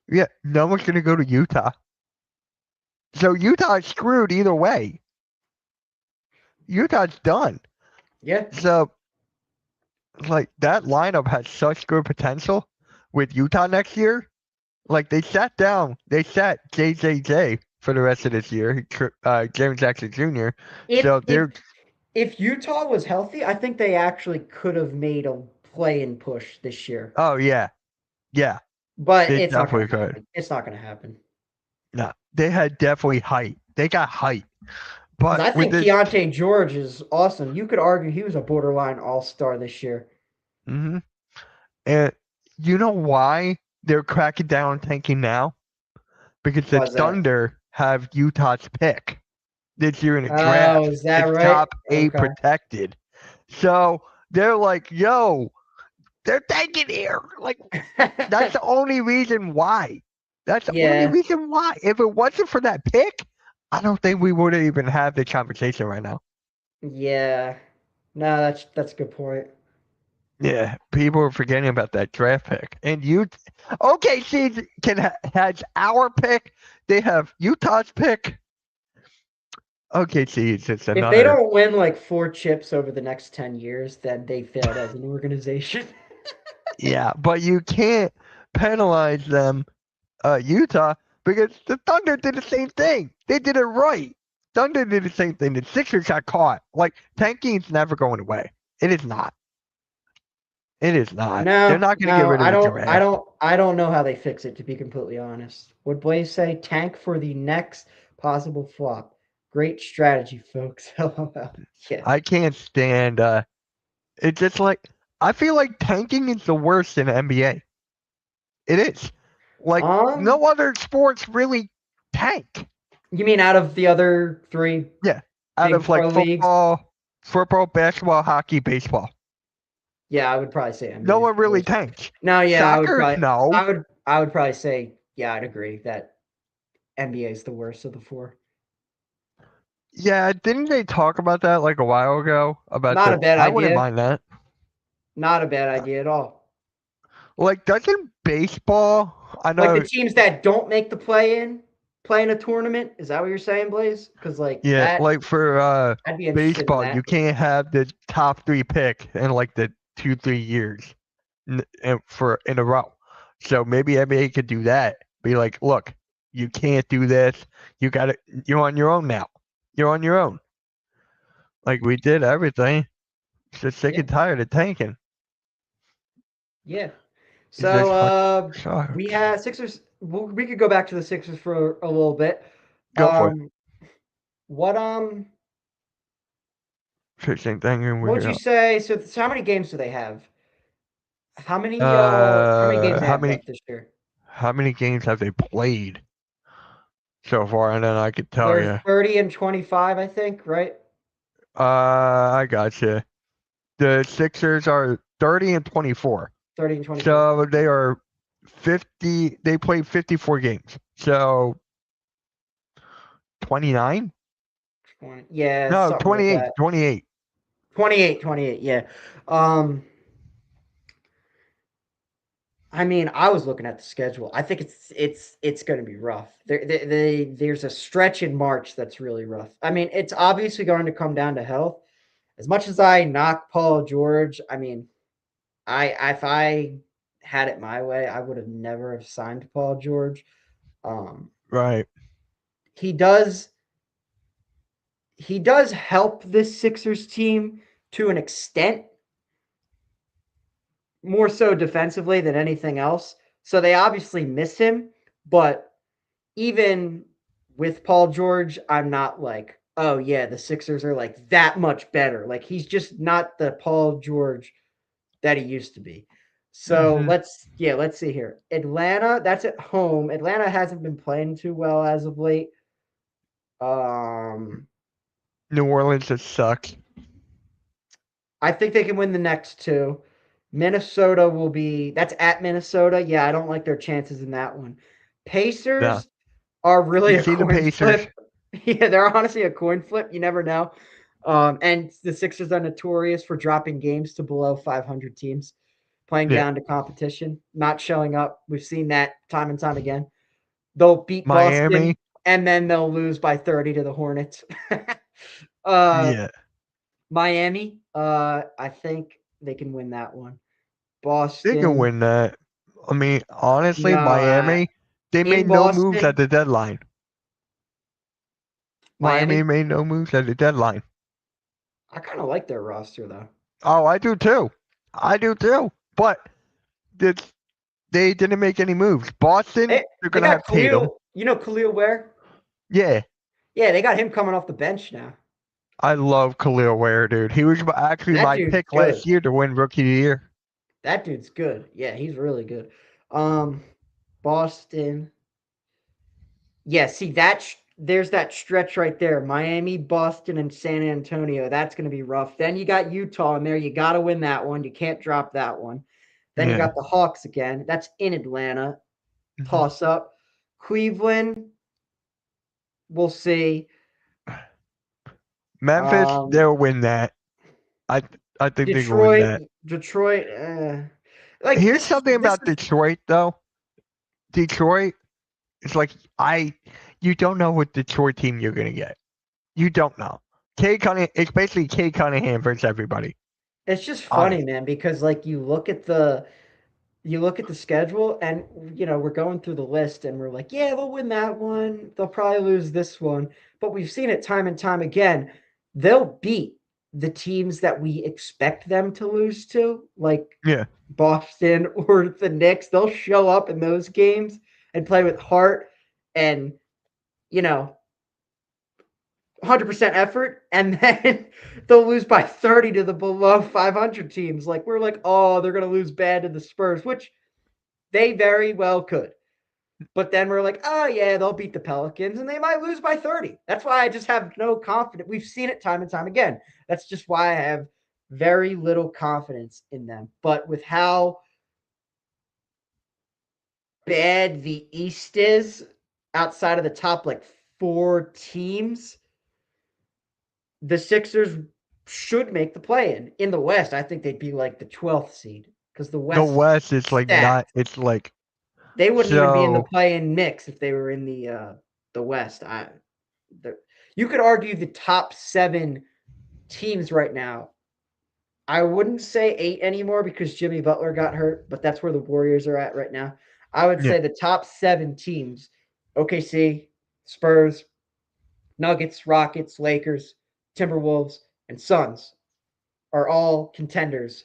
Yeah, no one's gonna go to Utah. So Utah's screwed either way. Utah's done. Yeah. So like that lineup has such good potential with Utah next year. Like they sat JJJ for the rest of this year, James Jackson Jr. If So if they're, if Utah was healthy, I think they actually could have made a play-in push this year. oh yeah, yeah, But they it's not definitely going to could. happen. It's not going to happen. No, they had definitely height. They got height, Because but I with think this, Keontae George is awesome. You could argue he was a borderline all-star this year. hmm and you know why they're cracking down on tanking now? Because the Why is that? Thunder have Utah's pick this year in the Oh, draft. is that It's right? top eight Okay. protected. So they're like, yo, they're tanking here. Like, that's the only reason why. That's the only Yeah. reason why. If it wasn't for that pick, I don't think we would even have the conversation right now. Yeah. No, that's a good point. Yeah, people are forgetting about that draft pick. And you, OKC has our pick. They have Utah's pick. OKC is just If they another. don't win like 4 chips over the next 10 years, then they failed as an organization. Yeah, but you can't penalize them, Utah, because the Thunder did the same thing. They did it right. Thunder did the same thing. The Sixers got caught. Like tanking's never going away. It is not. It is not. They're No, not going to get no, rid of I the don't I draft. don't I don't know how they fix it to be completely honest. Would Blaze say tank for the next possible flop? Great strategy, folks. LOL. Yeah. I can't stand. It's just like I feel like tanking is the worst in the NBA. It is. Like Um, no other sports really tank. you mean out of the other three Yeah, out big of like pro leagues? football, basketball, hockey, baseball. Yeah, I would probably say No NBA is one the really worst. tanks. No, yeah, Soccer, no. I would probably say yeah, I'd agree that NBA is the worst of the four. Yeah, didn't they talk about that like a while ago? About Not a the bad I wouldn't idea. mind that. Not a bad idea at all. Like, doesn't baseball? I Like the know. teams that don't make the play in a tournament. Is that what you're saying, Blaze? Because like Yeah, that, like for I'd be interested in baseball, you that. can't have the top three pick in like the 2 3 years in a row. So maybe NBA could do that. Be like, look, you can't do this. You got to. You're on your own now. You're on your own. Like we did everything. Just sick Yeah, and tired of tanking. yeah. It So just fucking we sucks. have Sixers. We could go back to the Sixers for a little bit. Go for it. Um, what Fixing thing and what would we're you up. say? So how many games do they have? How many games they How have many left this year? games have they played so far? And then I could tell They're you. 30 and 25, I think, right? I got you. The Sixers are 30 and 24. 30 and 24. So they are 50. They played 54 games. So 29? 20, yeah, No, something like 28. that. 28. 28, 28, yeah. Um, I mean, I was looking at the schedule. I think it's going to be rough. There's a stretch in March that's really rough. I mean, it's obviously going to come down to health. As much as I knock Paul George, I mean, I if I had it my way, I would have never have signed Paul George. Um, Right. he does he does help this Sixers team to an extent, more so defensively than anything else. So they obviously miss him, but even with Paul George, I'm not like, oh yeah, the Sixers are like that much better. Like he's just not the Paul George that he used to be. So Hmm. let's see here. Atlanta, that's at home. Atlanta hasn't been playing too well as of late. Um, New Orleans just sucks. I think they can win the next two. Minnesota will be that's at Minnesota. Yeah, I don't like their chances in that one. No. Pacers are really You a see the coin Pacers. flip. Yeah, they're honestly a coin flip. You never know. And the Sixers are notorious for dropping games to below 500 teams, playing Yeah. down to competition, not showing up. We've seen that time and time again. They'll beat Boston Miami. and then they'll lose by 30 to the Hornets. uh, Yeah. Miami, I think they can win that one. They can Boston, win that. I mean, honestly, no, Miami, they in made no moves at Boston, the deadline. Miami Miami. made no moves at the deadline. I kind of like their roster though. Oh, I do too. I do too. But it's, they didn't make any moves. Boston, They they're they gonna got have Tatum. Khalil. You know Khalil Ware? Yeah, Yeah, they got him coming off the bench now. I love Khalil Ware, dude. He was actually That my dude's pick good. last year to win Rookie of the Year. That dude's good. Yeah, he's really good. Um, Boston. Yeah, see there's that stretch right there. Miami, Boston, and San Antonio. That's going to be rough. Then you got Utah in there. You got to win that one. You can't drop that one. Then you Yeah. got the Hawks again. That's in Atlanta. Mhm. Toss up. Cleveland. We'll see. Memphis, Um, they'll win that. I I think they can win Detroit. that. Detroit. Like Here's something This about is Detroit, though. Detroit is like you don't know what Detroit team you're gonna get. You don't know. Kay Cunningham. It's basically Kay Cunningham versus everybody. it's just funny, Honest. man, because like you look at the schedule and we're going through the list and we're like, yeah, they'll win that one. They'll probably lose this one. But we've seen it time and time again. They'll beat the teams that we expect them to lose to, like Yeah. Boston or the Knicks. They'll show up in those games and play with heart and, you know, 100% effort, and then they'll lose by 30 to the below 500 teams. Like, we're like, oh, they're going to lose bad to the Spurs, which they very well could. But then we're like, oh, yeah, they'll beat the Pelicans and they might lose by 30. That's why I just have no confidence. We've seen it time and time again. That's just why I have very little confidence in them. But with how bad the East is outside of the top like four teams, the Sixers should make the play in the West. I think they'd be like the 12th seed because the The West West is like not. stacked. It's like They wouldn't even be in the so. play-in mix if they were in the West. The, you could argue the top 7 teams right now. I wouldn't say 8 anymore because Jimmy Butler got hurt, but that's where the Warriors are at right now. I would Yeah. say the top 7 teams: OKC, Spurs, Nuggets, Rockets, Lakers, Timberwolves, and Suns are all contenders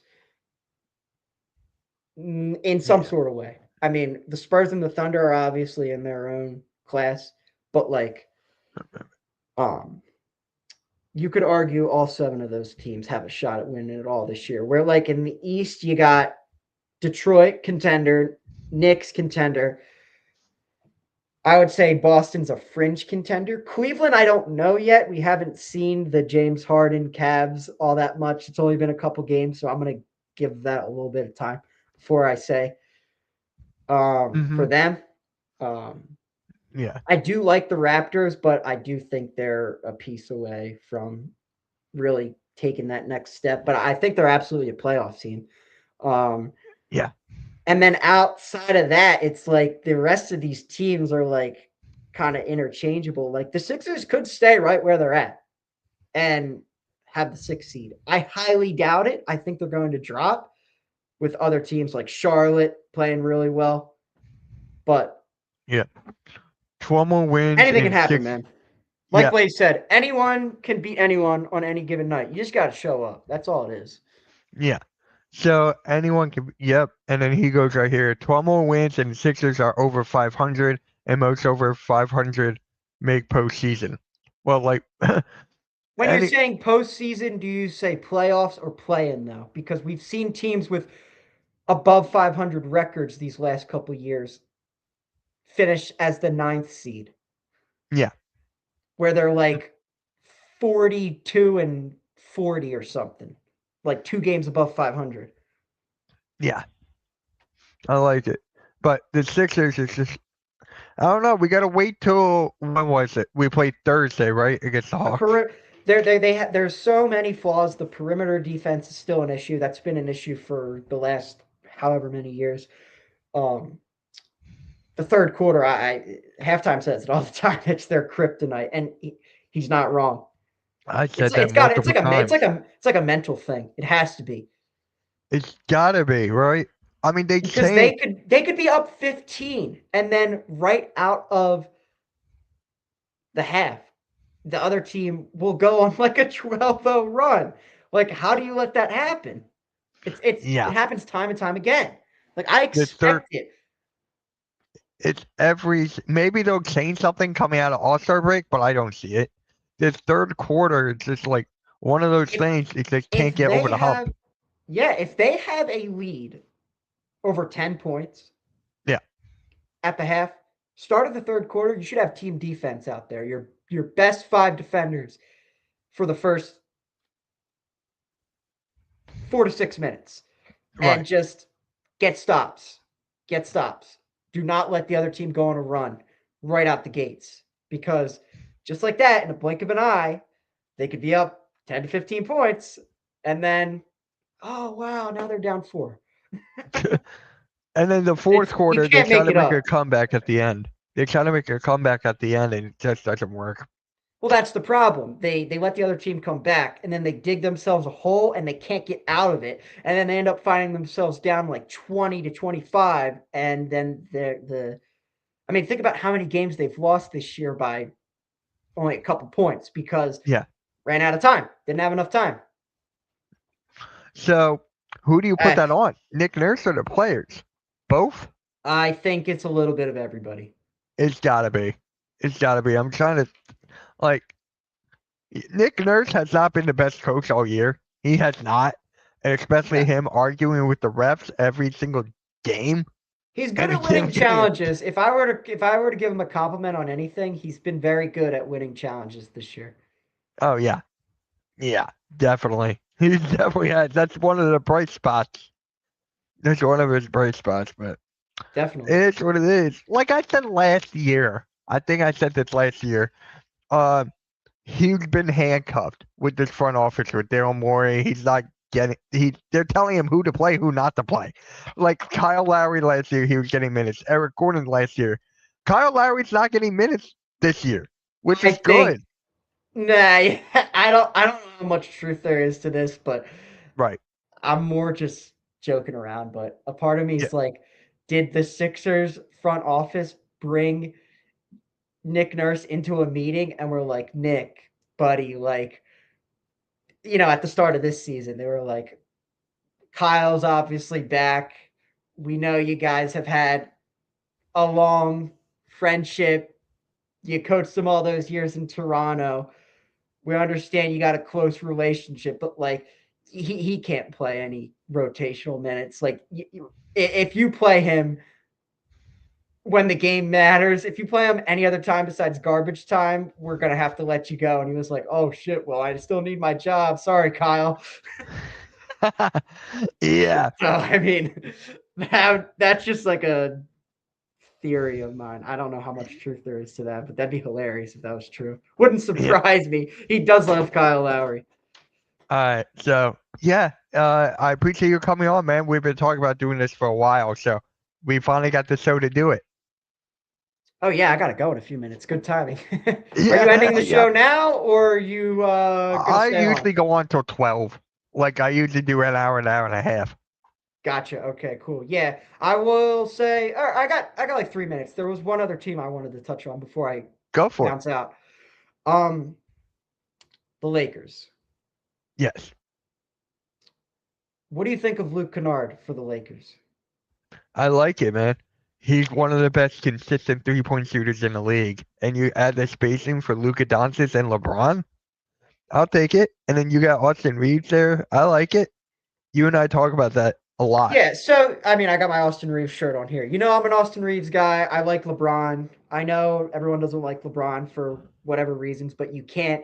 in some Yeah. sort of way. I mean, the Spurs and the Thunder are obviously in their own class, but like, um, you could argue all 7 of those teams have a shot at winning it all this year. Where like in the East, you got Detroit contender, Knicks contender. I would say Boston's a fringe contender. Cleveland, I don't know yet. We haven't seen the James Harden Cavs all that much. It's only been a couple games, so I'm going to give that a little bit of time before I say for Hmm. them. Um, Yeah. I do like the Raptors, but I do think they're a piece away from really taking that next step. But I think they're absolutely a playoff team. Um, Yeah. and then outside of that, it's like the rest of these teams are like kind of interchangeable. Like the Sixers could stay right where they're at and have the 6th seed. I highly doubt it. I think they're going to drop with other teams like Charlotte playing really well. But Yeah. 12 more wins anything can in happen, six. man. Like Yeah. Blaze said, anyone can beat anyone on any given night. You just got to show up. That's all it is. Yeah. So anyone can. Yep. And then he goes right here. 12 more wins and Sixers are over 500, and most over 500 make postseason. Well, like When you're any. saying postseason, do you say playoffs or play in though? Because we've seen teams with above 500 records these last couple years finish as the 9th seed. Yeah. Where they're like 42-40 or something, like 2 games above 500. Yeah. I like it. But the Sixers is just, I don't know. We got to wait till, when was it? We played Thursday, right? Against the The Hawks. there's so many flaws. The perimeter defense is still an issue. That's been an issue for the last however many years. The third quarter, I halftime says it all the time. It's their kryptonite, and he's not wrong. I It's said that it's got it's multiple like a it's times. like a it's like a mental thing. It has to be It's got to be, right? I mean, they because changed. they could be up 15 and then right out of the half, the other team will go on like a 12-0 run. Like, how do you let that happen? It Yeah. happens time and time again. Like, I The third, expect it. it's maybe they'll change something coming out of All-Star break, but I don't see it. This third quarter, it's just like one of those If things you just if can't get over they the hump. have yeah, if they have a lead over 10 points Yeah. at the half, start of the third quarter, you should have team defense out there. Your best 5 defenders for the first 4 to 6 minutes. And Right. just get stops. Get stops. Do not let the other team go on a run right out the gates because just like that, in a blink of an eye, they could be up 10 to 15 points and then, oh, wow, now they're down 4. And then the fourth You quarter, they can't try make to it make a up. comeback at the end. They try to make a comeback at the end, and it just doesn't work. Well, that's the problem. They let the other team come back, and then they dig themselves a hole, and they can't get out of it, and then they end up finding themselves down like 20-25, and then the I mean, think about how many games they've lost this year by only a couple points because Yeah. ran out of time, didn't have enough time. So, who do you put I, that on? Nick Nurse or the players? Both? I think it's a little bit of everybody. It's gotta be. It's gotta be. I'm trying to, like, Nick Nurse has not been the best coach all year. He has not. And especially Yeah. him arguing with the refs every single game. He's good And at him winning getting it. challenges. If I were to give him a compliment on anything, he's been very good at winning challenges this year. Oh, yeah. Yeah, definitely. He definitely has. That's one of the bright spots. That's one of his bright spots, but it Definitely. is what it is. Like I said last year, I think I said this last year. Um, he's been handcuffed with this front office with Daryl Morey. He's not getting. They're telling him who to play, who not to play. Like Kyle Lowry last year, he was getting minutes. Eric Gordon last year, Kyle Lowry's not getting minutes this year, which I is think good. nah, I don't know how much truth there is to this, but Right. I'm more just joking around, but a part of me Yeah. is like, did the Sixers front office bring Nick Nurse into a meeting and we're like, Nick, buddy, like, at the start of this season, they were like, Kyle's obviously back. We know you guys have had a long friendship. You coached them all those years in Toronto. We understand you got a close relationship, but like he can't play any rotational minutes. Like if you play him when the game matters, if you play him any other time besides garbage time, we're gonna have to let you go. And he was like, "Oh shit, well I still need my job. Sorry, Kyle." Yeah. So I mean, that's just like a theory of mine. I don't know how much truth there is to that, but that'd be hilarious if that was true. Wouldn't Yeah. surprise me. He does love Kyle Lowry. All right. So yeah, I appreciate you coming on, man. We've been talking about doing this for a while, so we finally got the show to do it. Oh yeah, I gotta go in a few minutes. Good timing. Are you ending Yeah, the yeah. show now, or are you gonna I stay on? usually go on till 12. Like I usually do an hour and a half. Gotcha. Okay, cool. Yeah, I will say. I got like 3 minutes. There was one other team I wanted to touch on before I Go for it. bounce out. Um, the Lakers. Yes. What do you think of Luke Kennard for the Lakers? I like it, man. He's one of the best consistent 3-point shooters in the league. And you add the spacing for Luka Doncic and LeBron, I'll take it. And then you got Austin Reeves there. I like it. You and I talk about that a lot. Yeah, so I mean, I got my Austin Reeves shirt on here. You know, I'm an Austin Reeves guy. I like LeBron. I know everyone doesn't like LeBron for whatever reasons, but you can't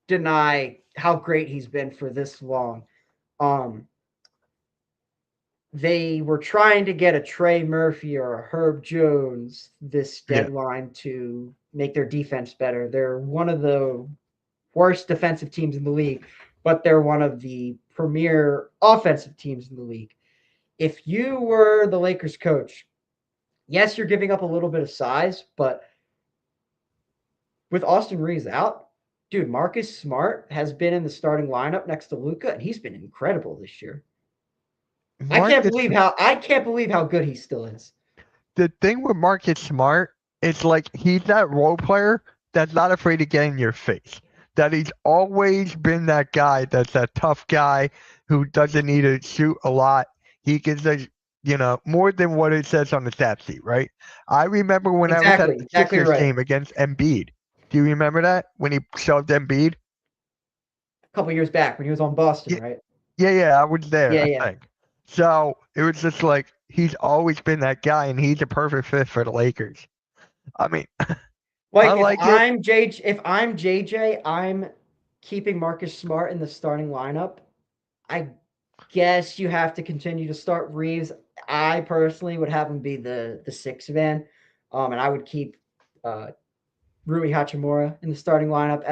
deny how great he's been for this long. Um, they were trying to get a Trey Murphy or a Herb Jones this Yeah. deadline to make their defense better. They're one of the worst defensive teams in the league, but they're one of the premier offensive teams in the league. If you were the Lakers coach, yes, you're giving up a little bit of size, but with Austin Reeves out, dude, Marcus Smart has been in the starting lineup next to Luka, and he's been incredible this year. Marcus, I can't believe how good he still is. the thing with Marcus Smart is like he's that role player that's not afraid to get in your face. That he's always been that guy that's that tough guy who doesn't need to shoot a lot. He gives us, more than what it says on the stat sheet, right? I remember when I was at the Exactly Sixers right. game against Embiid. Do you remember that when he shoved Embiid? A couple years back when he was on Boston, Yeah, right? yeah, I was there, Yeah, I yeah. think. So it was just like he's always been that guy, and he's a perfect fit for the Lakers. I mean, I Like like it. If I'm JJ, I'm keeping Marcus Smart in the starting lineup. I guess you have to continue to start Reeves. I personally would have him be the sixth man, and I would keep uh, Rui Hachimura in the starting lineup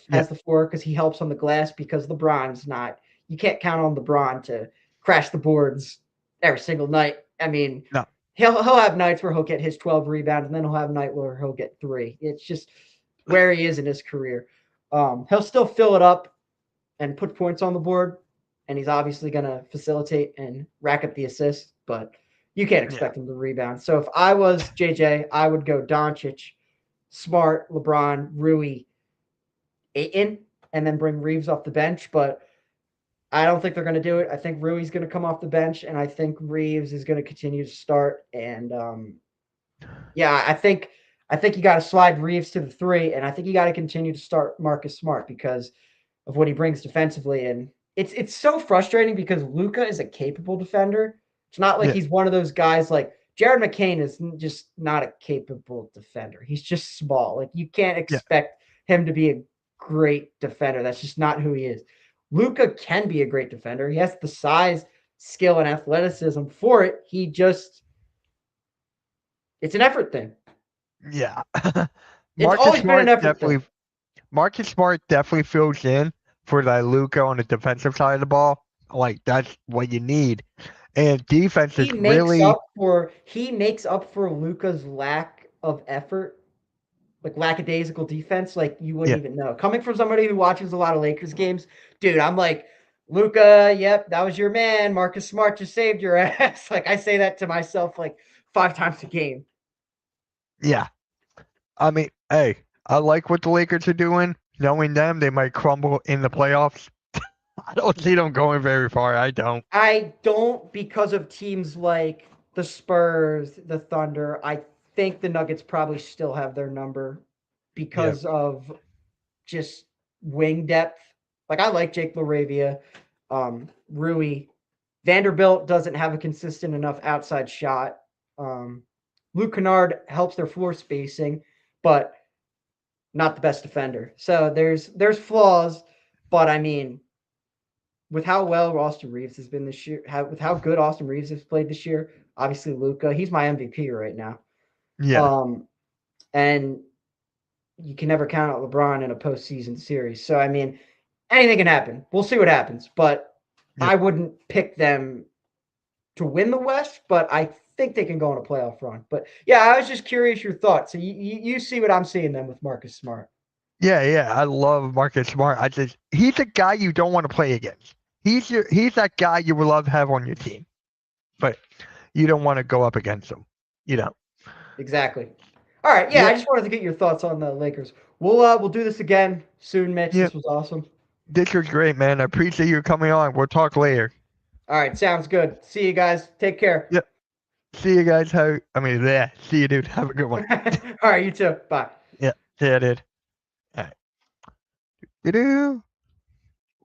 Yeah, as the four because he helps on the glass because LeBron's not. You can't count on LeBron to crash the boards every single night. I mean, no, he'll have nights where he'll get his 12 rebounds, and then he'll have a night where he'll get three. It's just where he is in his career. He'll still fill it up and put points on the board, and he's obviously going to facilitate and rack up the assists, but you can't yeah, expect him to rebound. So if I was JJ, I would go Doncic, Smart, LeBron, Rui, Aiton, and then bring Reeves off the bench. But I don't think they're going to do it. I think Rui's going to come off the bench, and I think Reeves is going to continue to start. And yeah, I think you got to slide Reeves to the three, and I think you got to continue to start Marcus Smart because of what he brings defensively. And it's so frustrating because Luka is a capable defender. It's not like yeah, he's one of those guys like Jared McCain is just not a capable defender. He's just small. Like you can't yeah, expect him to be a great defender. That's just not who he is. Luka can be a great defender. He has the size, skill, and athleticism for it. He just it's an effort thing. yeah. It's Marcus always been an Smart effort thing. definitely, Marcus Smart definitely fills in for that Luka on the defensive side of the ball. Like that's what you need, and defense is really, He makes up for Luca's lack of effort, like lackadaisical defense, like you wouldn't yeah, even know. Coming from somebody who watches a lot of Lakers games, dude, I'm like, Luca, yep, that was your man. Marcus Smart just saved your ass. Like I say that to myself like 5 times a game. yeah. I mean, hey, I like what the Lakers are doing. Knowing them, they might crumble in the playoffs. I don't see them going very far. I don't. I don't because of teams like the Spurs, the Thunder. I think the Nuggets probably still have their number Yeah, because of just wing depth. Like I like Jake LaRavia, Rui. Vanderbilt doesn't have a consistent enough outside shot. Luke Kennard helps their floor spacing, but not the best defender. So there's flaws, but I mean, with how well Austin Reeves has been this year, with how good Austin Reeves has played this year, obviously Luca, he's my MVP right now. yeah, Um, and you can never count out LeBron in a postseason series. So I mean, anything can happen. We'll see what happens, but yeah, I wouldn't pick them to win the West, but I think they can go on a playoff run. But yeah, I was just curious your thoughts. So you see what I'm seeing then with Marcus Smart. yeah. I love Marcus Smart. He's a guy you don't want to play against. He's that guy you would love to have on your team, but you don't want to go up against him. You know. Exactly. All right, yeah, I Yep, just wanted to get your thoughts on the Lakers. We'll do this again soon, Mitch. yep. This was awesome. This was great, man. I appreciate you coming on. We'll talk later. All right, sounds good. See you guys. Take care. Yep. See you guys. Yeah. See you, dude. Have a good one. All right, you too. Bye. Yeah. See you, dude. All right. Doo-doo.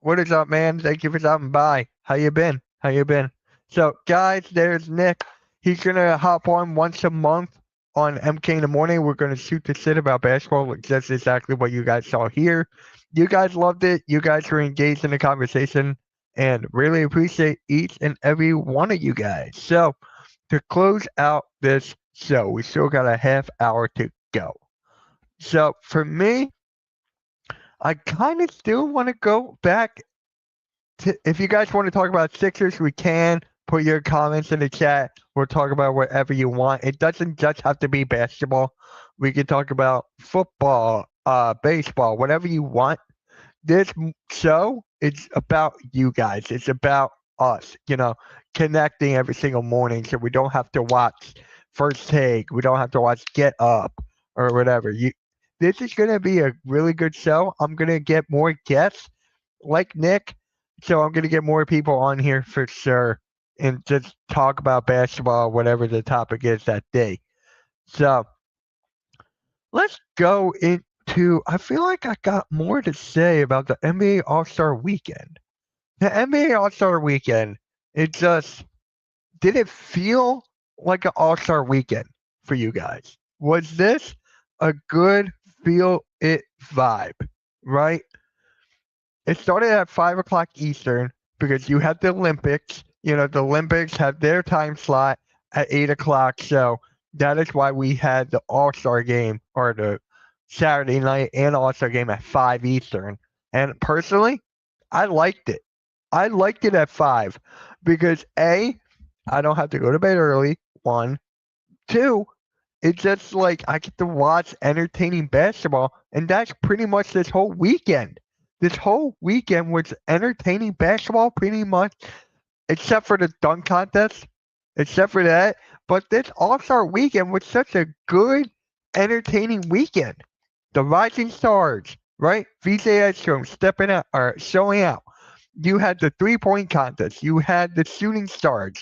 What is up, man? Thank you for stopping by. How you been? How you been? So, guys, there's Nick. He's going to hop on once a month on MK in the morning. We're going to shoot the shit about basketball. That's exactly what you guys saw here. You guys loved it. You guys were engaged in the conversation and really appreciate each and every one of you guys. So, to close out this show, we still got a half hour to go. So, for me, I kind of still want to go back to, if you guys want to talk about Sixers, we can. Put your comments in the chat. We'll talk about whatever you want. It doesn't just have to be basketball. We can talk about football, baseball, whatever you want. This show, it's about you guys. It's about us, connecting every single morning so we don't have to watch First Take. We don't have to watch Get Up or whatever. This is going to be a really good show. I'm going to get more guests like Nick. So I'm going to get more people on here for sure and just talk about basketball, whatever the topic is that day. So let's go into, I feel like I got more to say about the NBA All-Star Weekend. The NBA All-Star Weekend, did it feel like an All-Star Weekend for you guys? Was this a good feel it vibe, right? It started at 5 o'clock Eastern because you had the Olympics. The Olympics have their time slot at 8 o'clock. So that is why we had the All-Star game or the Saturday night and All-Star game at 5 Eastern. And personally, I liked it. I liked it at 5 because A, I don't have to go to bed early, 1. 2, it's just like I get to watch entertaining basketball, and that's pretty much this whole weekend. This whole weekend was entertaining basketball pretty much, except for the dunk contest, except for that. But this All-Star weekend was such a good, entertaining weekend. The rising stars, right? VJ Edstrom stepping out or showing out. You had the three-point contest. You had the shooting stars.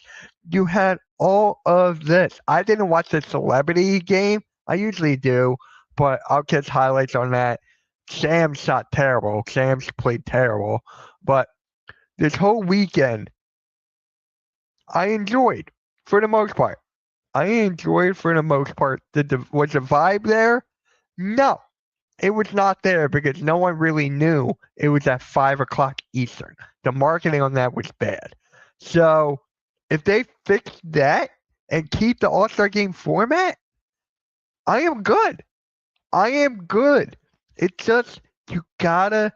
You had all of this. I didn't watch the celebrity game. I usually do, but I'll catch highlights on that. Sam shot terrible. Sam's played terrible. But this whole weekend, I enjoyed for the most part. Was the vibe there? No, it was not there because no one really knew it was at 5 o'clock Eastern. The marketing on that was bad. So if they fix that and keep the All-Star game format, I am good. It's just you gotta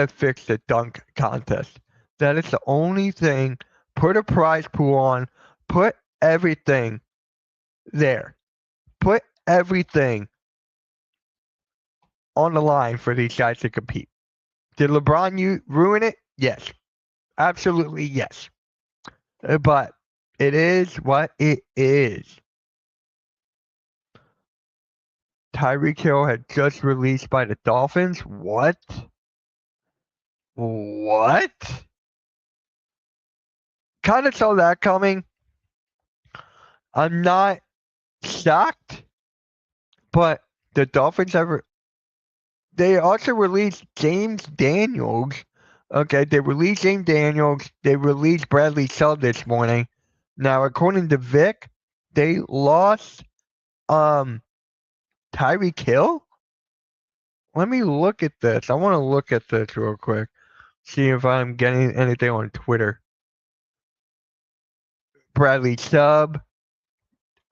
fix the dunk contest. That is the only thing. Put a prize pool on. Put everything there. Put everything on the line for these guys to compete. Did LeBron ruin it? Yes. Absolutely yes. But it is what it is. Tyreek Hill had just released by the Dolphins. What? Kind of saw that coming. I'm not shocked, but the Dolphins they also released James Daniels. Okay, they released James Daniels. They released Bradley Chubb this morning. Now, according to Vic, they lost Tyreek Hill? Let me look at this. I want to look at this real quick. See if I'm getting anything on Twitter. Bradley Chubb.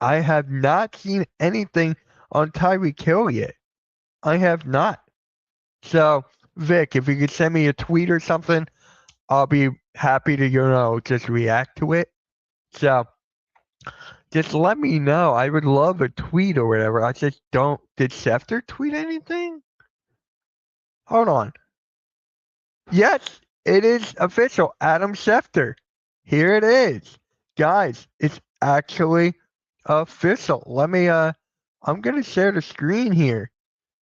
I have not seen anything on Tyreek Hill yet. I have not. So, Vic, if you could send me a tweet or something, I'll be happy to, just react to it. So, just let me know. I would love a tweet or whatever. I just don't. Did Schefter tweet anything? Hold on. Yes, it is official. Adam Schefter. Here it is. Guys, it's actually official. Let me, I'm going to share the screen here.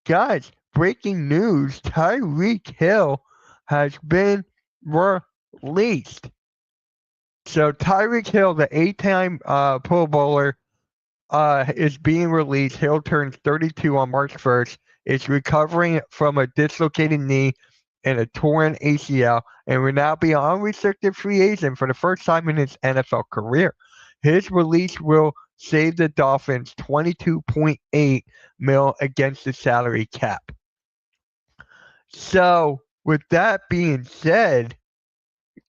Guys, breaking news. Tyreek Hill has been released. So Tyreek Hill, the 8-time Pro Bowler, is being released. Hill turns 32 on March 1st. Is recovering from a dislocated knee and a torn ACL and will now be an unrestricted free agent for the first time in his NFL career. His release will save the Dolphins $22.8 million against the salary cap. So, with that being said,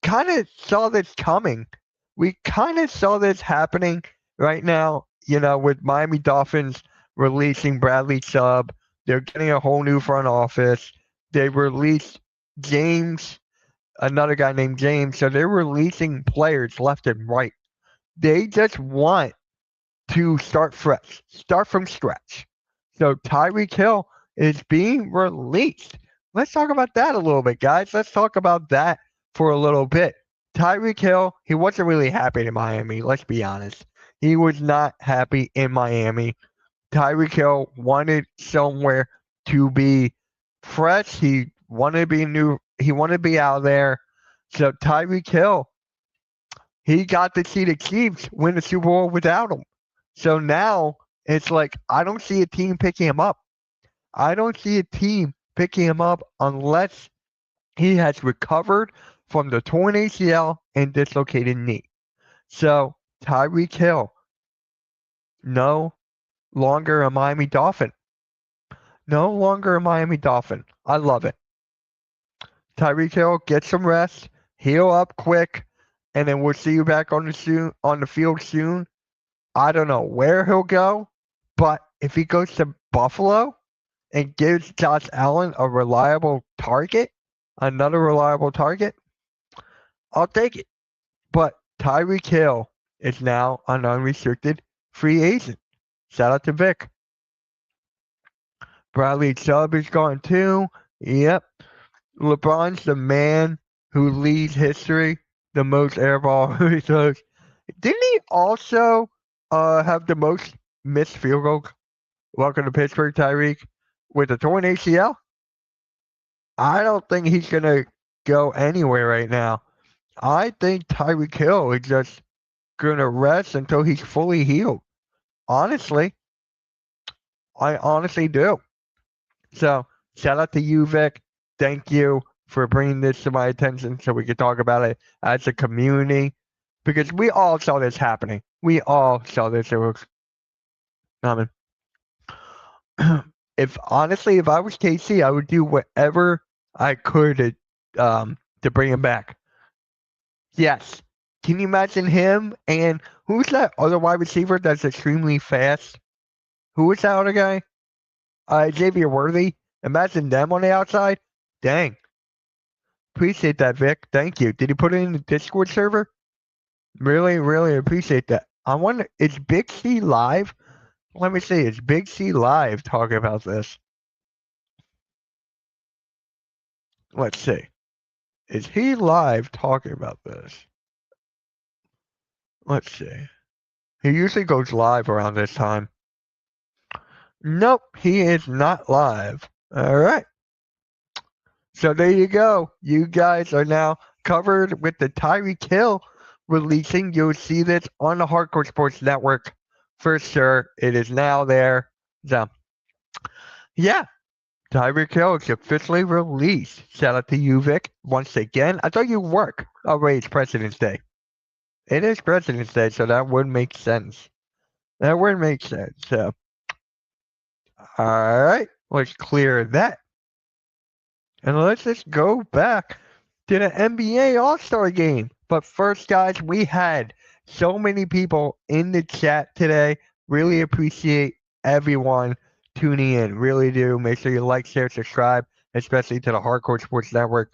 kind of saw this coming. We kind of saw this happening right now, with Miami Dolphins releasing Bradley Chubb. They're getting a whole new front office. They released James, another guy named James. So they're releasing players left and right. They just want to start fresh, start from scratch. So Tyreek Hill is being released. Let's talk about that a little bit, guys. Let's talk about that for a little bit. Tyreek Hill, he wasn't really happy in Miami. Let's be honest. He was not happy in Miami. Tyreek Hill wanted somewhere to be fresh. He wanted to be new. He wanted to be out there. So Tyreek Hill, he got to see the Chiefs win the Super Bowl without him. So now it's like, I don't see a team picking him up. I don't see a team picking him up unless he has recovered from the torn ACL and dislocated knee. So Tyreek Hill, no longer a Miami Dolphin. No longer a Miami Dolphin. I love it. Tyreek Hill, get some rest, heal up quick, and then we'll see you back on the field soon. I don't know where he'll go, but if he goes to Buffalo and gives Josh Allen a reliable target, another reliable target, I'll take it. But Tyreek Hill is now an unrestricted free agent. Shout out to Vic. Bradley Chubb is gone too. Yep. LeBron's the man who leads history, the most air ball throws. Didn't he also have the most missed field goals? Welcome to Pittsburgh, Tyreek. With a torn ACL? I don't think he's going to go anywhere right now. I think Tyreek Hill is just going to rest until he's fully healed. Honestly. I honestly do. So, shout out to you, Vic. Thank you for bringing this to my attention so we could talk about it as a community. Because we all saw this happening. We all saw this. It was, if I was KC, I would do whatever I could to bring him back. Yes. Can you imagine him and who's that other wide receiver that's extremely fast? Who is that other guy? Xavier Worthy. Imagine them on the outside. Dang. Appreciate that, Vic. Thank you. Did you put it in the Discord server? Really, really appreciate that. I wonder, is Big C live? Let me see. Is Big C live talking about this? Let's see. Is he live talking about this? Let's see. He usually goes live around this time. Nope, he is not live. All right. So there you go. You guys are now covered with the Tyreek Hill releasing. You'll see this on the Hardcore Sports Network for sure. It is now there. So, yeah. Tyreek Hill is officially released. Shout out to you, Vic. Once again, I thought you work. Oh, wait, it's President's Day. It is President's Day, so that would make sense. That would make sense. So, all right, let's clear that. And let's just go back to the NBA All-Star Game. But first, guys, we had so many people in the chat today. Really appreciate everyone tuning in. Really do. Make sure you like, share, subscribe, especially to the Hardcore Sports Network.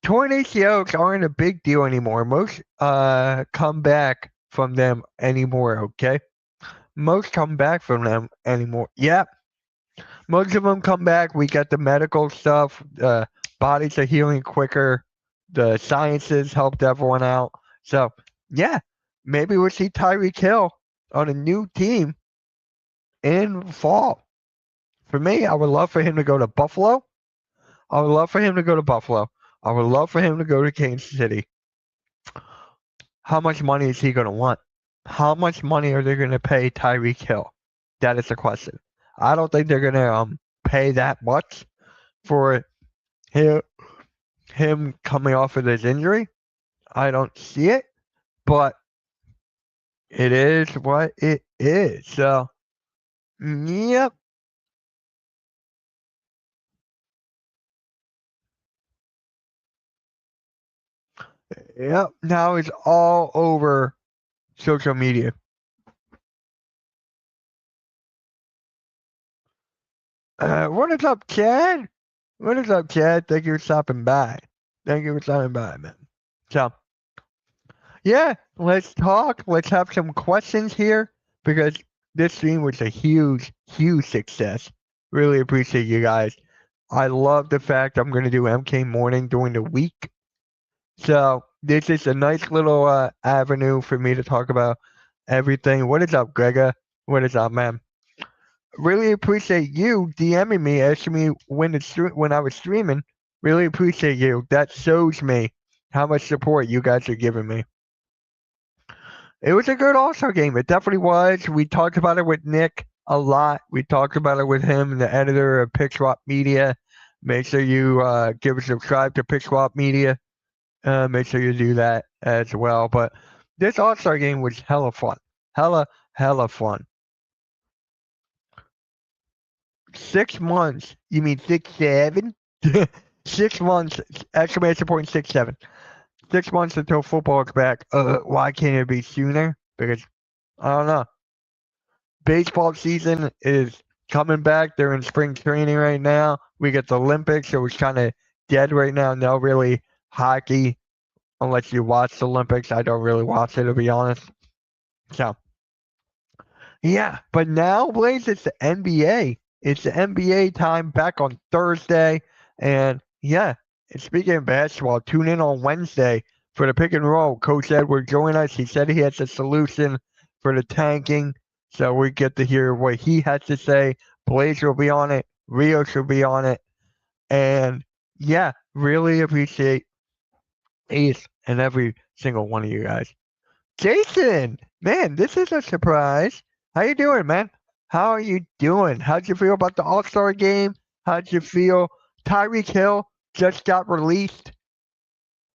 Torn ACLs aren't a big deal anymore. Most come back from them anymore, okay? Most come back from them anymore. Yep. Most of them come back. We got the medical stuff. Bodies are healing quicker. The sciences helped everyone out. So, yeah, maybe we'll see Tyreek Hill on a new team in fall. For me, I would love for him to go to Buffalo. I would love for him to go to Buffalo. I would love for him to go to Kansas City. How much money is he going to want? How much money are they going to pay Tyreek Hill? That is the question. I don't think they're going to pay that much for him him coming off of this injury. I don't see it, but it is what it is. So, yep. Yep. Now it's all over social media. What is up, Chad? What is up, Chad? Thank you for stopping by. Thank you for stopping by, man. So, yeah, let's talk. Let's have some questions here because this stream was a huge, huge success. Really appreciate you guys. I love the fact I'm going to do MK morning during the week. So this is a nice little avenue for me to talk about everything. What is up, Grega? What is up, man? Really appreciate you DMing me, asking me when I was streaming. Really appreciate you. That shows me how much support you guys are giving me. It was a good All-Star game. It definitely was. We talked about it with Nick a lot. We talked about it with him, the editor of PickSwap Media. Make sure you give a subscribe to PickSwap Media. Make sure you do that as well. But this All-Star game was hella fun. Hella fun. 6 months. You mean 6, 7? 6 months. Exclamation point 6, 7. 6 months until football is back. Why can't it be sooner? Because I don't know. Baseball season is coming back. They're in spring training right now. We get the Olympics, so it's kind of dead right now. No really hockey, unless you watch the Olympics. I don't really watch it, to be honest. So, yeah. But now, Blaze, it's the NBA. It's the NBA time back on Thursday. And yeah, and speaking of basketball, tune in on Wednesday for the pick and roll. Coach Edward joined us. He said he has a solution for the tanking. So we get to hear what he has to say. Blaze will be on it. Rios will be on it. And yeah, really appreciate each and every single one of you guys. Jason, man, this is a surprise. How you doing, man? How are you doing? How'd you feel about the All-Star game? How'd you feel? Tyreek Hill just got released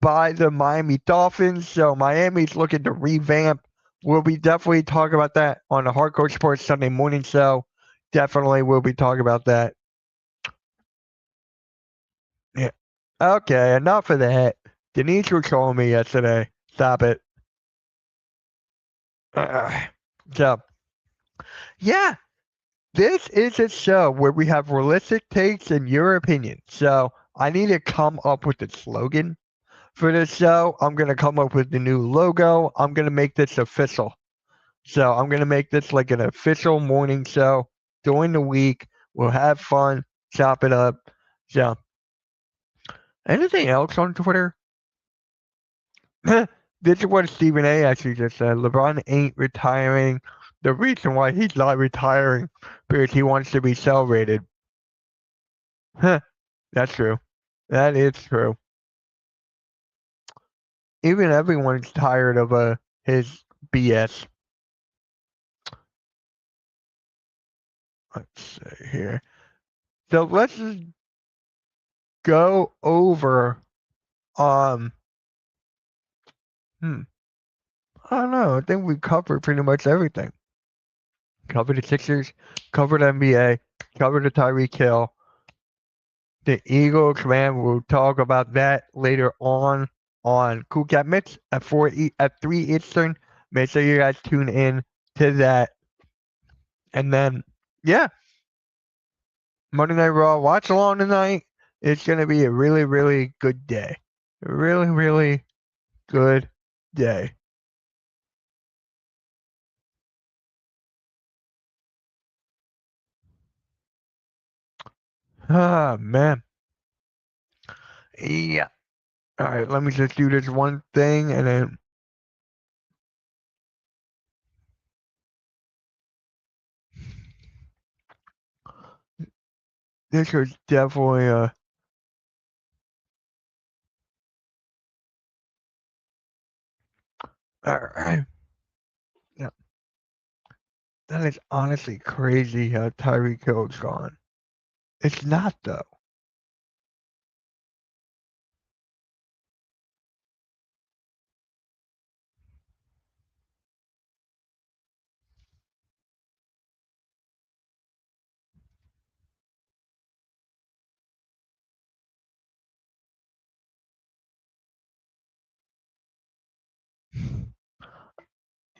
by the Miami Dolphins, so Miami's looking to revamp. We'll be definitely talking about that on the Hardcore Sports Sunday morning show. Definitely we'll be talking about that. Yeah. Okay, enough of that. Denise was calling me yesterday. Stop it. So, yeah, this is a show where we have realistic takes and your opinion. So I need to come up with a slogan for this show. I'm going to come up with the new logo. I'm going to make this official. So I'm going to make this like an official morning show during the week. We'll have fun, chop it up. So, anything else on Twitter? This is what Stephen A. actually just said. LeBron ain't retiring. The reason why he's not retiring because he wants to be celebrated. That's true. That is true. Even everyone's tired of his BS. Let's see here. So let's just go over I don't know. I think we covered pretty much everything. Covered the Sixers, covered NBA, covered the Tyreek Hill. The Eagles, man, we'll talk about that later on Cool Cat Mix at 3 Eastern. Make sure you guys tune in to that. And then, yeah, Monday Night Raw, watch along tonight. It's going to be a really, really good day. A really, really good day. Ah, man. Yeah. All right, let me just do this one thing and then. This was definitely a. Alright. Yeah. That is honestly crazy how Tyreek Hill's gone. It's not though.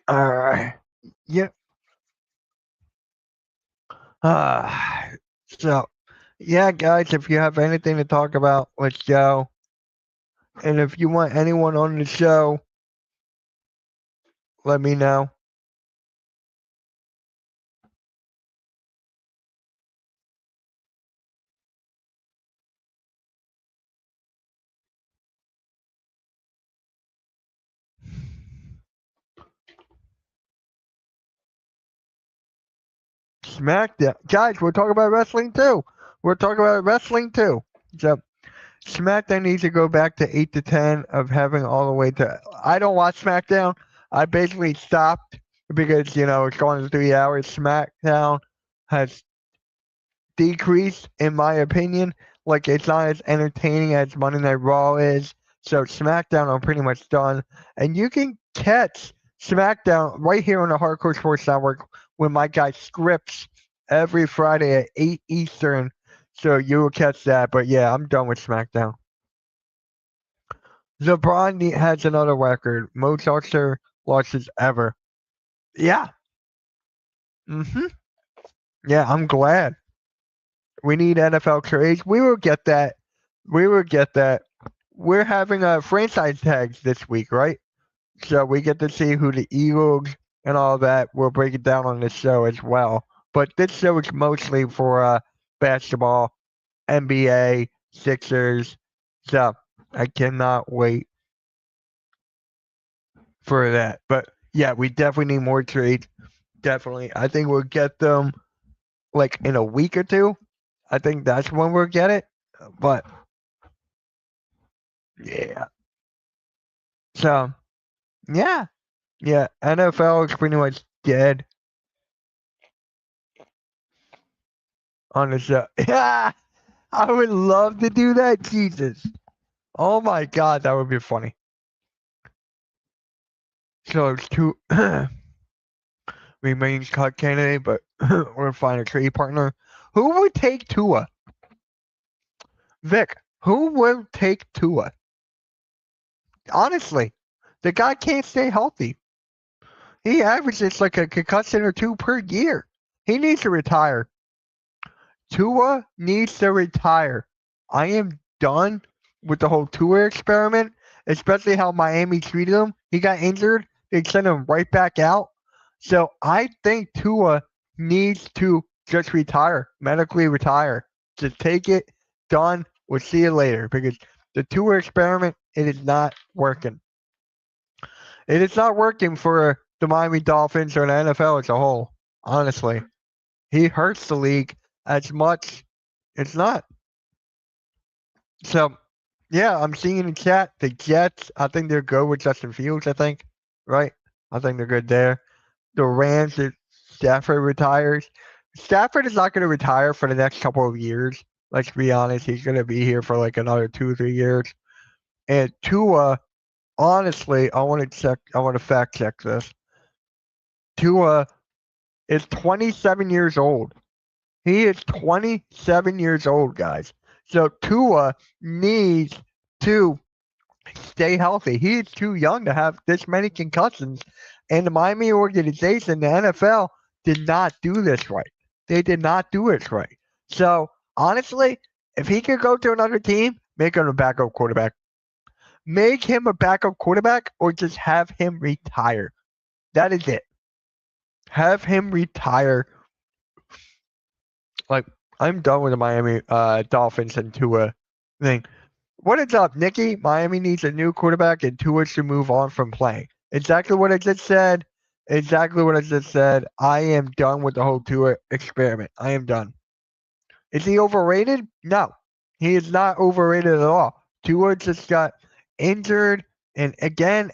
All right. Yeah. So, yeah, guys, if you have anything to talk about, let's go. And if you want anyone on the show, let me know. SmackDown. Guys, we're talking about wrestling too. We're talking about wrestling too. So, SmackDown needs to go back to 8 to 10 of having all the way to. I don't watch SmackDown. I basically stopped because, it's going to 3 hours. SmackDown has decreased, in my opinion. Like, it's not as entertaining as Monday Night Raw is. So, SmackDown, I'm pretty much done. And you can catch SmackDown right here on the Hardcore Sports Network with my guy Scripps every Friday at 8 Eastern. So, you will catch that. But yeah, I'm done with SmackDown. LeBron has another record, most All-Star losses ever. Yeah. hmm Yeah, I'm glad. We need NFL trades. We will get that. We will get that. We're having a franchise tags this week, right? So we get to see who the Eagles and all that. We'll break it down on this show as well. But this show is mostly for basketball, NBA, Sixers. So I cannot wait for that. But yeah, we definitely need more trades. Definitely. I think we'll get them like in a week or two. I think that's when we'll get it. But yeah. So yeah. Yeah. NFL is pretty much dead on the show. Yeah. I would love to do that. Jesus. Oh my god, that would be funny. So it's two remains cut candidate, but we're find a trade partner. Who would take Tua? Vic, who will take Tua? Honestly, the guy can't stay healthy. He averages like a concussion or two per year. He needs to retire. Tua needs to retire. I am done with the whole Tua experiment, especially how Miami treated him. He got injured. They sent him right back out. So I think Tua needs to just retire, medically retire. Just take it, done. We'll see you later because the Tua experiment, it is not working. It is not working for the Miami Dolphins or the NFL as a whole. Honestly, he hurts the league as much. It's not. So, yeah, I'm seeing in the chat the Jets. I think they're good with Justin Fields. I think, right? I think they're good there. The Rams. If Stafford retires, Stafford is not going to retire for the next couple of years. Let's be honest. He's going to be here for like another 2 or 3 years. And Tua, honestly, I want to check. I want to fact check this. Tua is 27 years old. He is 27 years old, guys. So Tua needs to stay healthy. He is too young to have this many concussions. And the Miami organization, the NFL, did not do this right. They did not do it right. So honestly, if he could go to another team, make him a backup quarterback. Make him a backup quarterback or just have him retire. That is it. Have him retire. Like, I'm done with the Miami Dolphins and Tua thing. What is up, Nikki? Miami needs a new quarterback and Tua should move on from playing. Exactly what I just said. Exactly what I just said. I am done with the whole Tua experiment. I am done. Is he overrated? No. He is not overrated at all. Tua just got injured and again,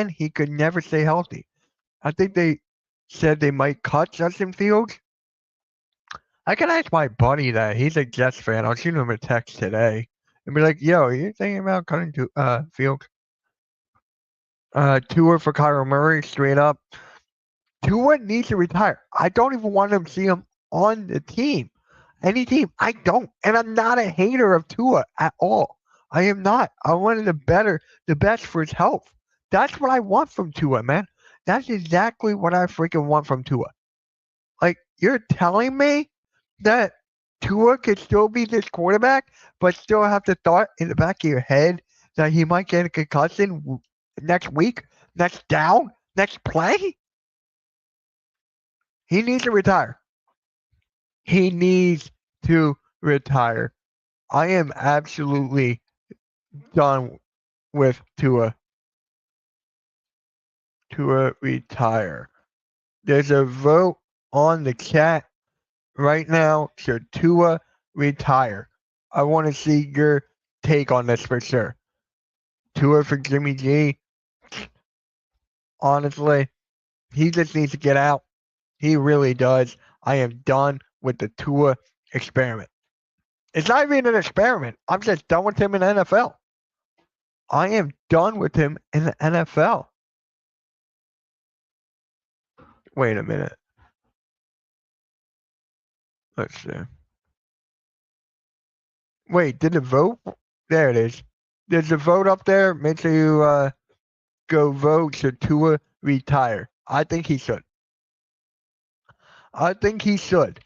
he could never stay healthy. I think they said they might cut Justin Fields. I can ask my buddy that. He's a Jets fan. I'll shoot him a text today and be like, "Yo, you thinking about cutting to Fields? Tua for Kyler Murray, straight up. Tua needs to retire. I don't even want to see him on the team, any team. I don't, and I'm not a hater of Tua at all. I am not. I wanted the best for his health. That's what I want from Tua, man. That's exactly what I freaking want from Tua. Like, you're telling me that Tua could still be this quarterback, but still have the thought in the back of your head that he might get a concussion next week, next down, next play? He needs to retire. He needs to retire. I am absolutely done with Tua. Tua retire. There's a vote on the chat right now. Should Tua retire? I want to see your take on this for sure. Tua for Jimmy G. Honestly, he just needs to get out. He really does. I am done with the Tua experiment. It's not even an experiment. I'm just done with him in the NFL. I am done with him in the NFL. Wait a minute. Let's see. Wait, did the vote? There it is. There's a vote up there. Make sure you go vote. Should Tua retire? I think he should. I think he should.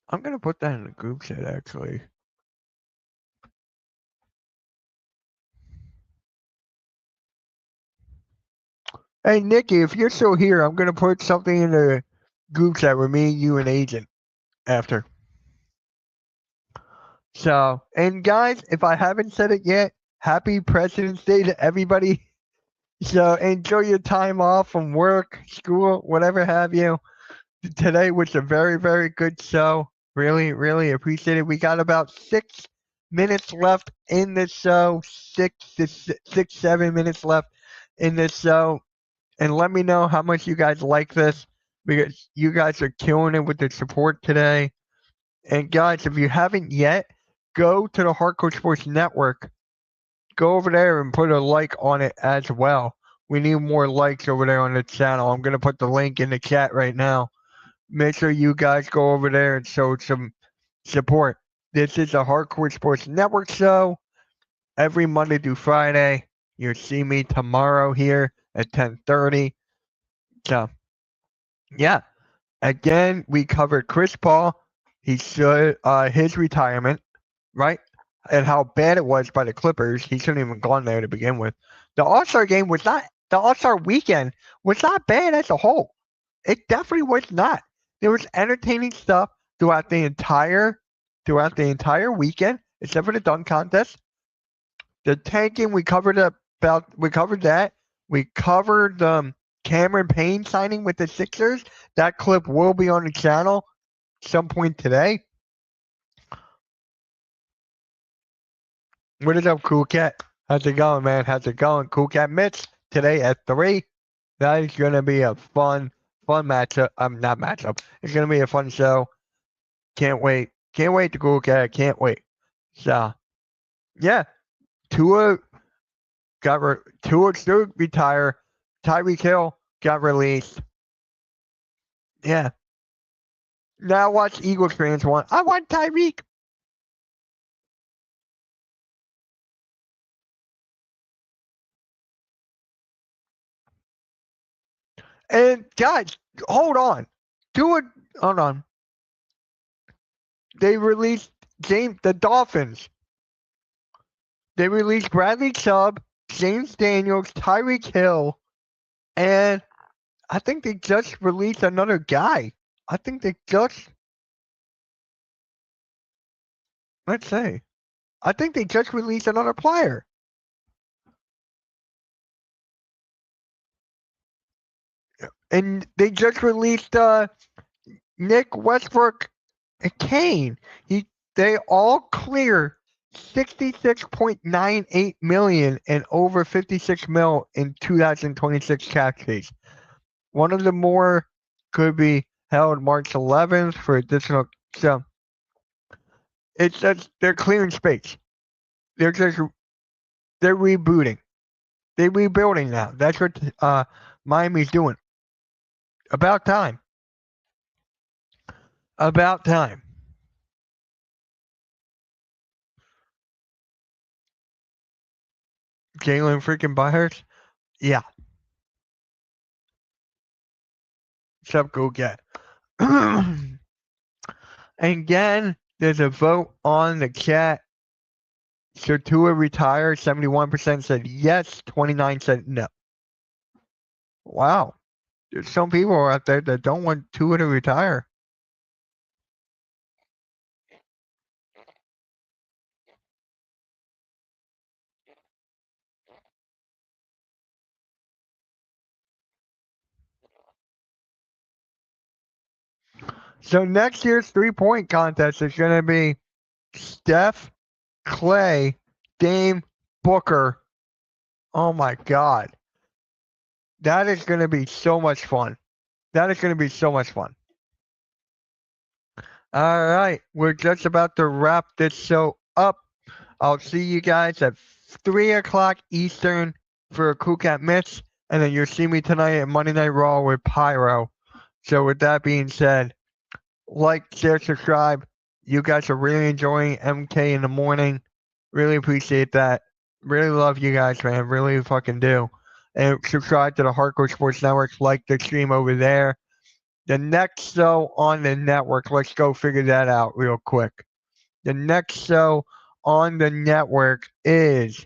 I'm gonna put that in the group chat actually. Hey Nikki, if you're still here, I'm gonna put something in the group chat with me, you, and Agent after. So, and guys, if I haven't said it yet, happy President's Day to everybody. So enjoy your time off from work, school, whatever have you. Today was a very, very good show. Really, really appreciate it. We got about 6 minutes left in the show. 7 minutes left in the show. And let me know how much you guys like this, because you guys are killing it with the support today. And guys, if you haven't yet, go to the Hardcore Sports Network. Go over there and put a like on it as well. We need more likes over there on the channel. I'm going to put the link in the chat right now. Make sure you guys go over there and show some support. This is a Hardcore Sports Network show every Monday through Friday. You'll see me tomorrow here at 10:30. So, yeah. Again, we covered Chris Paul. He should his retirement, right? And how bad it was by the Clippers. He shouldn't even gone there to begin with. The All-Star game was not the All-Star weekend was not bad as a whole. It definitely was not. There was entertaining stuff throughout the entire weekend, except for the dunk contest. The tanking, we covered that. We covered Cameron Payne signing with the Sixers. That clip will be on the channel some point today. What is up, Cool Cat? How's it going, man? How's it going? Cool Cat Mitch today at 3. That is gonna be a fun matchup. Not matchup. It's gonna be a fun show. Can't wait. Can't wait to Cool Cat. Can't wait. So, yeah. Tua should retire. Tyreek Hill got released. Yeah. Now watch Eagles fans want. I want Tyreek. And guys, hold on. Hold on. They released the Dolphins. They released Bradley Chubb, James Daniels, Tyreek Hill, and I think they just released another guy. I think they just let's say. I think they just released another player. And they just released Nick Westbrook and Kane. They all clear 66.98 million and over 56 mil in 2026 cap space. One of the more could be held March 11th for additional. So it's just they're clearing space. They're rebooting. They're rebuilding now. That's what Miami's doing. About time. About time. Jalen freaking Byers? Yeah. Sup, Kukat. Again, there's a vote on the chat. Should Tua retire? 71% said yes, 29 said no. Wow. There's some people out there that don't want Tua to retire. So next year's 3-point contest is going to be Steph, Clay, Dame, Booker. Oh my God. That is going to be so much fun. That is going to be so much fun. All right. We're just about to wrap this show up. I'll see you guys at 3 o'clock Eastern for a Kukat Mitch. And then you'll see me tonight at Monday Night Raw with Pyro. So with that being said, like, share, subscribe. You guys are really enjoying MK in the morning. Really appreciate that. Really love you guys, man. Really fucking do. And subscribe to the Hardcore Sports Network. Like the stream over there. The next show on the network, let's go figure that out real quick. The next show on the network is,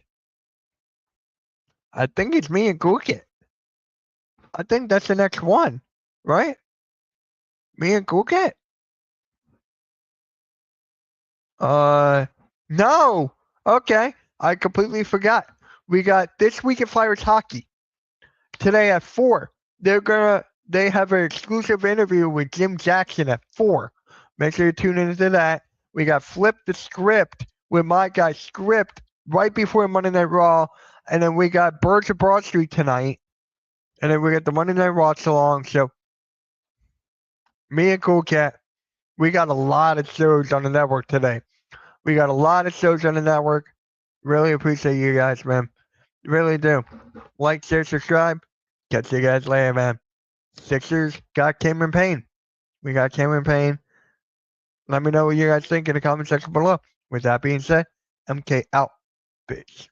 I think it's me and Kukat. I think that's the next one, right? Me and Kukat? No. Okay. I completely forgot. We got This Week in Flyers Hockey today at 4. They have an exclusive interview with Jim Jackson at 4. Make sure you tune into that. We got Flip the Script with my guy Script right before Monday Night Raw. And then we got Birds of Broad Street tonight. And then we got the Monday Night Raw along. So me and Kukat, we got a lot of shows on the network today. We got a lot of shows on the network. Really appreciate you guys, man. Really do. Like, share, subscribe. Catch you guys later, man. Sixers got Cameron Payne. We got Cameron Payne. Let me know what you guys think in the comment section below. With that being said, MK out, bitch.